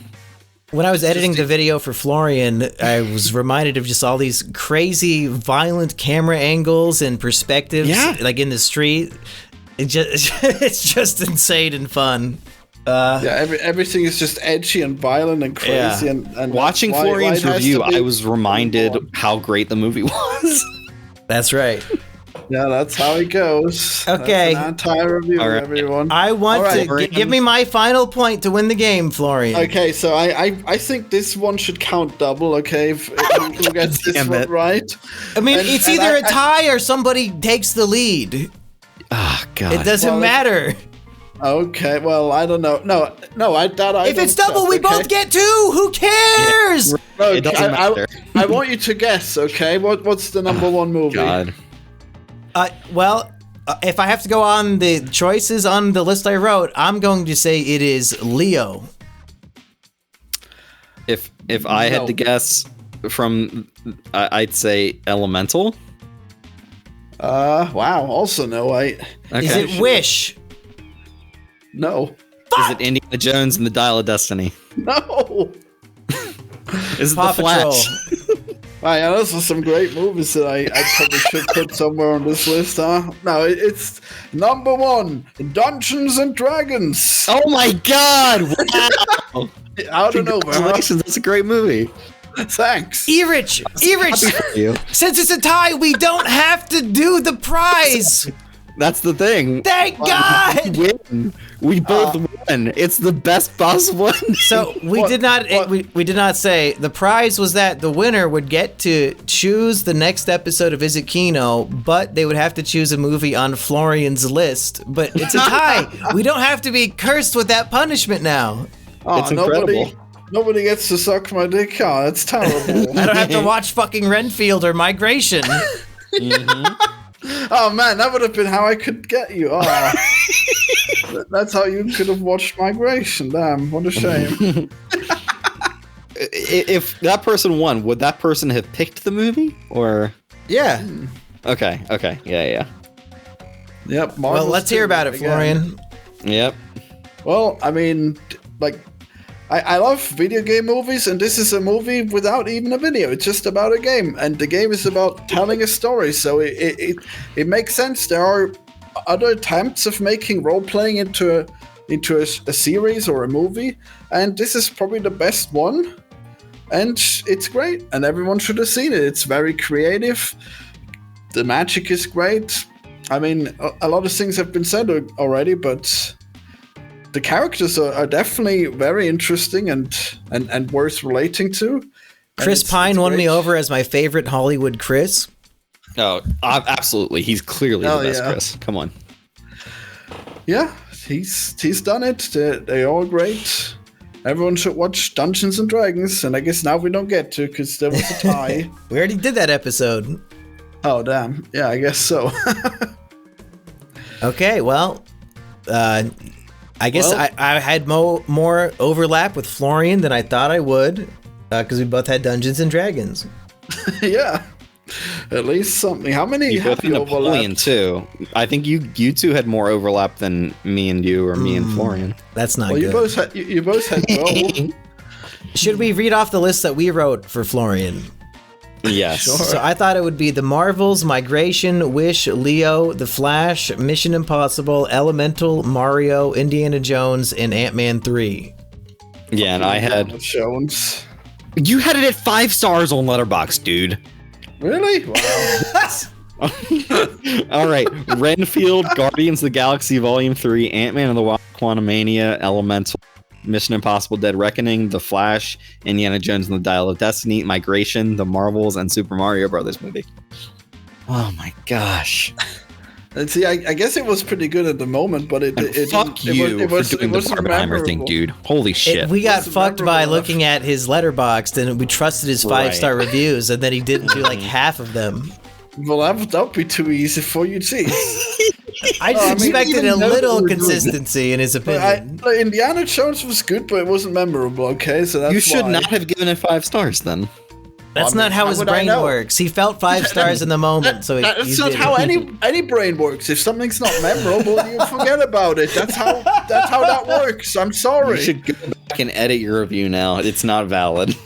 When I was editing the video for Florian, I was reminded of just all these crazy, violent camera angles and perspectives, like in the street. It's just insane and fun. Everything is just edgy and violent and crazy. And watching Florian's review, I was reminded how great the movie was. That's right. Yeah, that's how it goes. Okay. That's an anti-review, everyone. I want to give me my final point to win the game, Florian. Okay, so I think this one should count double, okay? If who gets this one right. I mean, it's either a tie or somebody takes the lead. Oh, God. It doesn't matter. Okay, well, I don't know. No, I doubt if it's double, we both get 2. Who cares? Yeah. Look, it doesn't matter. I want you to guess, okay? What's the number one movie? God. If I have to go on the choices on the list I wrote, I'm going to say it is Leo. If I had to guess from, I'd say Elemental. Wow. Also no. Okay. Is it Wish? No. Is it Indiana Jones and the Dial of Destiny? No. Is it The Flash? Yeah, those are some great movies that I probably should put somewhere on this list, huh? No, it's number 1, Dungeons and Dragons. Oh my God! Wow! I don't know, congratulations, that's a great movie. Thanks. Erich, since it's a tie, we don't have to do the prize. That's the thing. Thank God! We win. We both win. It's the best possible. So we did not say the prize was that the winner would get to choose the next episode of Is It Kino, but they would have to choose a movie on Florian's list. But it's a tie. We don't have to be cursed with that punishment now. It's incredible. Nobody gets to suck my dick. Oh, that's terrible. I don't have to watch fucking Renfield or Migration. Oh man, that would have been how I could get you. Oh, that's how you could have watched Migration. Damn, what a shame. If that person won, would that person have picked the movie? Or yeah. Okay. Yeah. Yep. Well, let's hear about it, Florian. Yep. Well, I mean, like, I love video game movies, and this is a movie without even a video. It's just about a game, and the game is about telling a story. So it makes sense. There are other attempts of making role playing into a series or a movie, and this is probably the best one. And it's great, and everyone should have seen it. It's very creative. The magic is great. I mean, a lot of things have been said already, but the characters are definitely very interesting and worth relating to. Chris Pine won me over as my favorite Hollywood Chris. Oh, absolutely. He's clearly the best Chris. Come on. Yeah, he's done it. They're all great. Everyone should watch Dungeons and Dragons, and I guess now we don't get to because there was a tie. We already did that episode. Oh, damn. Yeah, I guess so. Okay, well, I guess I had more overlap with Florian than I thought I would, because we both had Dungeons and Dragons. Yeah, at least something. How many you have both you Napoleon overlapped? Too. I think you two had more overlap than me and you, or me and Florian. That's not Well, good. you both had both. Should we read off the list that we wrote for Florian? Yes. Sure. So I thought it would be The Marvels, Migration, Wish, Leo, The Flash, Mission Impossible, Elemental, Mario, Indiana Jones, and Ant-Man 3. Yeah, and I had... Jones. You had it at 5 stars on Letterboxd, dude. Really? Wow. All right. Renfield, Guardians of the Galaxy Volume 3, Ant-Man and the Wasp, Quantumania, Elemental, Mission Impossible Dead Reckoning, The Flash, Indiana Jones and the Dial of Destiny, Migration, The Marvels, and Super Mario Brothers movie. Oh my gosh. And see, I guess it was pretty good at the moment, but Fuck you for doing the Barbenheimer thing, dude. Holy shit. We got Wasn't fucked by memorable looking at his Letterboxd, and we trusted his 5-star reviews, and then he didn't do like half of them. Well, that would be too easy for you, too. I just expected even a know little we were doing consistency in his opinion. Indiana Jones was good, but it wasn't memorable. Okay, so that's You should why. not have given it 5 stars then. That's not how his would I brain know? works. He felt 5 stars in the moment, so That's he not did how it. any brain works. If something's not memorable, you forget about it. That's how that works. I'm sorry. You should go back and edit your review now. It's not valid.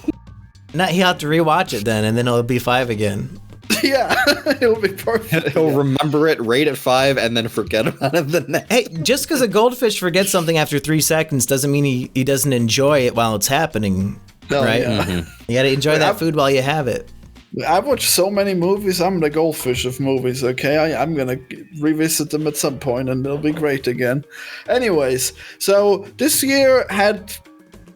He'll have to rewatch it then, and then it'll be 5 again. Yeah, it'll be perfect. He'll remember it, rate it 5, and then forget about it the next. Hey, just because a goldfish forgets something after 3 seconds doesn't mean he doesn't enjoy it while it's happening, right? Yeah. You gotta enjoy that food while you have it. I've watched so many movies. I'm the goldfish of movies, okay? I'm going to revisit them at some point, and they'll be great again. Anyways, so this year had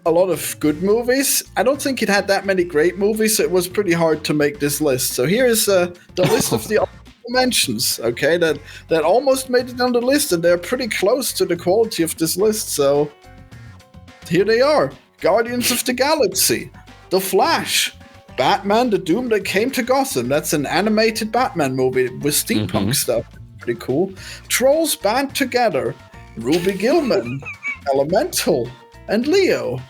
a lot of good movies. I don't think it had that many great movies, so it was pretty hard to make this list. So here is the list of the mentions, okay, that almost made it on the list, and they're pretty close to the quality of this list. So here they are. Guardians of the Galaxy, The Flash, Batman, The Doom That Came to Gotham. That's an animated Batman movie with steampunk stuff. Pretty cool. Trolls Band Together, Ruby Gilman, Elemental, and Leo.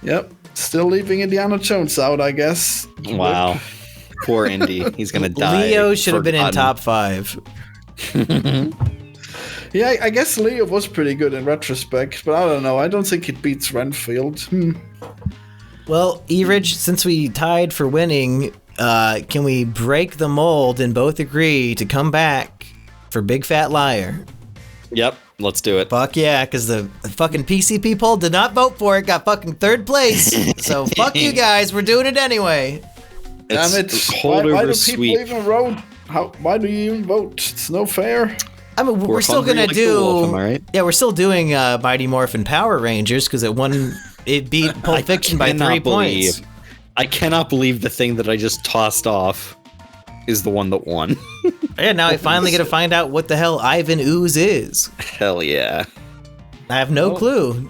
Yep, still leaving Indiana Jones out, I guess. Wow. Poor Indy. He's going to die. Leo should have been in forgotten. top 5. Yeah, I guess Leo was pretty good in retrospect, but I don't know. I don't think it beats Renfield. Well, Erich, since we tied for winning, can we break the mold and both agree to come back for Big Fat Liar? Yep, let's do it. Fuck yeah, because the fucking PC people did not vote for it, got fucking 3rd place. So fuck you guys, we're doing it anyway. Damn it. It's Why holdover do people sweep. even vote? Why do you even vote? It's no fair. I mean, we're still hungry gonna like the do. wolf, am I right? Yeah, we're still doing Mighty Morphin Power Rangers because it beat Pulp Fiction by 3 points. I cannot believe the thing that I just tossed off is the one that won. Yeah, now I finally get to find out what the hell Ivan Ooze is. Hell yeah. I have no clue.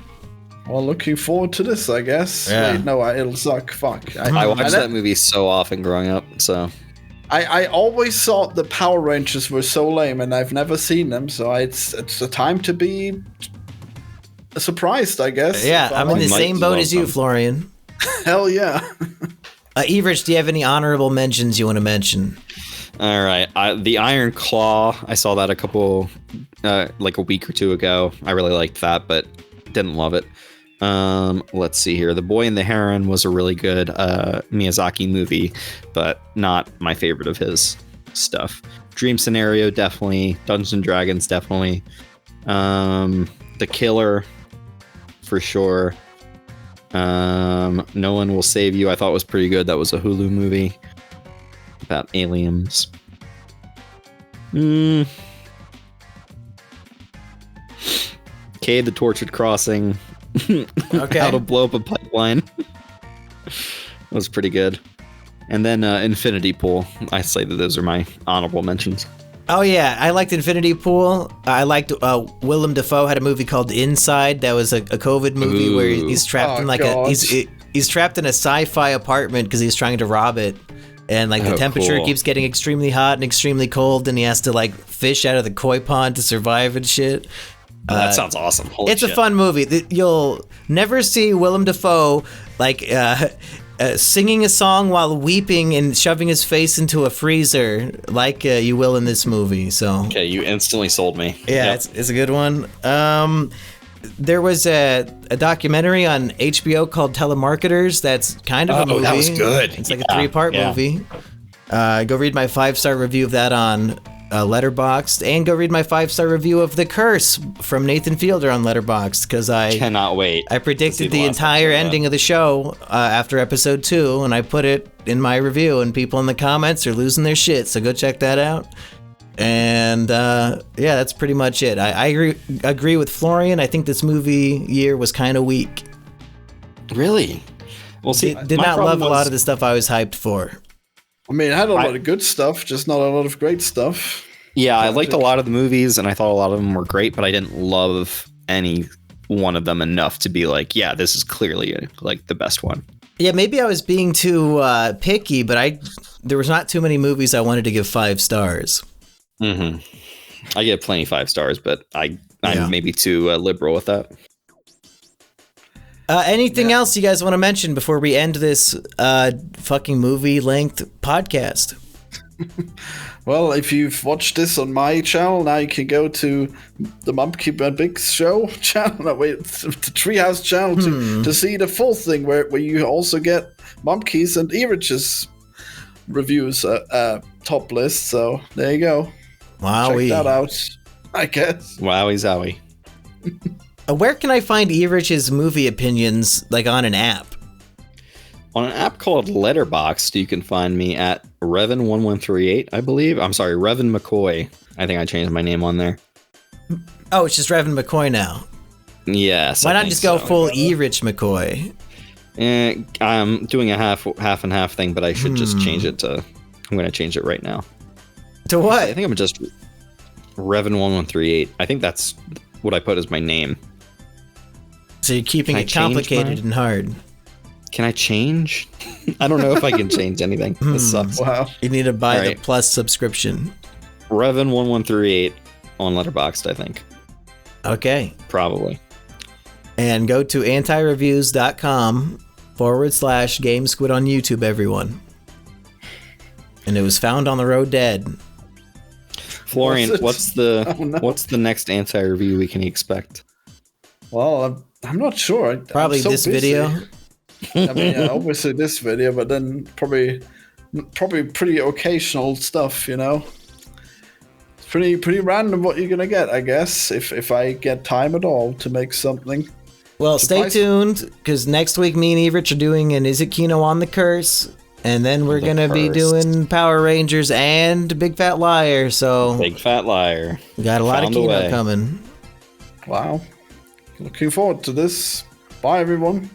Well, looking forward to this, I guess. Yeah. Wait, no, it'll suck. Fuck. I watched that movie so often growing up, so. I always thought the Power Rangers were so lame, and I've never seen them, so it's a time to be surprised, I guess. Yeah, I'm in the Might same as boat well as you, come. Florian. Hell yeah. Erich, do you have any honorable mentions you want to mention? All right. The Iron Claw, I saw that like a week or 2 ago. I really liked that, but didn't love it. Let's see here. The Boy and the Heron was a really good Miyazaki movie, but not my favorite of his stuff. Dream Scenario, definitely. Dungeons and Dragons, definitely. The Killer, for sure. No One Will Save You, I thought was pretty good. That was a Hulu movie about aliens. Cade the Tortured Crossing. Okay. How to Blow Up a Pipeline. Was pretty good. And then Infinity Pool. I say that those are my honorable mentions. Oh yeah, I liked Infinity Pool. I liked Willem Dafoe had a movie called Inside. That was a COVID movie where he's trapped in like he's trapped in a sci-fi apartment because he's trying to rob it, and like the temperature keeps getting extremely hot and extremely cold, and he has to like fish out of the koi pond to survive and shit. That sounds awesome. Holy it's shit. a fun movie. You'll never see Willem Dafoe like singing a song while weeping and shoving his face into a freezer like you will in this movie. So okay, you instantly sold me. yeah, Yep. it's a good one. There was a documentary on HBO called Telemarketers. That's kind of a movie. That was good. It's like a 3-part movie. Go read my 5-star review of that on Letterboxd, and go read my 5-star review of The Curse from Nathan Fielder on Letterboxd, because I cannot wait. I predicted the entire ending of the show after episode 2, and I put it in my review, and people in the comments are losing their shit, so go check that out. And yeah, that's pretty much it. I agree with Florian. I think this movie year was kind of weak. Really? Well, see, Did not love a lot of the stuff I was hyped for. I mean, it had a lot of good stuff, just not a lot of great stuff. Yeah, I liked a lot of the movies, and I thought a lot of them were great, but I didn't love any one of them enough to be like, yeah, this is clearly like the best one. Yeah, maybe I was being too picky, but there was not too many movies I wanted to give 5 stars. Mm-hmm. I get plenty 5 stars, but I'm maybe too liberal with that. Anything else you guys want to mention before we end this fucking movie-length podcast? Well, if you've watched this on my channel, now you can go to the Monkey Big Show channel. No, wait, the Treehouse channel to see the full thing, where you also get Mumkeys and Erich's reviews top list. So there you go. Wowie. Check that out, I guess. Wowie zowie. Where can I find Erich's movie opinions, like on an app? On an app called Letterboxd, you can find me at Revan1138, I believe. I'm sorry, Revan McCoy. I think I changed my name on there. Oh, it's just Revan McCoy now. Yes. Why not just go full Erich McCoy? I'm doing a half and half thing, but I should just change it to. I'm going to change it right now. To what? I think I'm just Revan1138. I think that's what I put as my name. So you're keeping it complicated and hard. Can I change? I don't know if I can change anything. This sucks. Wow. You need to buy the Plus subscription. Revan1138 on Letterboxd, I think. Okay. Probably. And go to antireviews.com/GameSquid on YouTube, everyone. And it was found on the road dead. Florian, what's the next anti-review we can expect? Well, I'm not sure. Probably this video. I mean, obviously this video, but then probably pretty occasional stuff, you know. It's pretty random what you're gonna get, I guess, if I get time at all to make something. Well, stay tuned, because next week me and Erich are doing an Is It Kino on the Curse, and then we're gonna be doing Power Rangers and Big Fat Liar. So Big Fat Liar. We got a lot of Kino coming. Wow. Looking forward to this. Bye, everyone.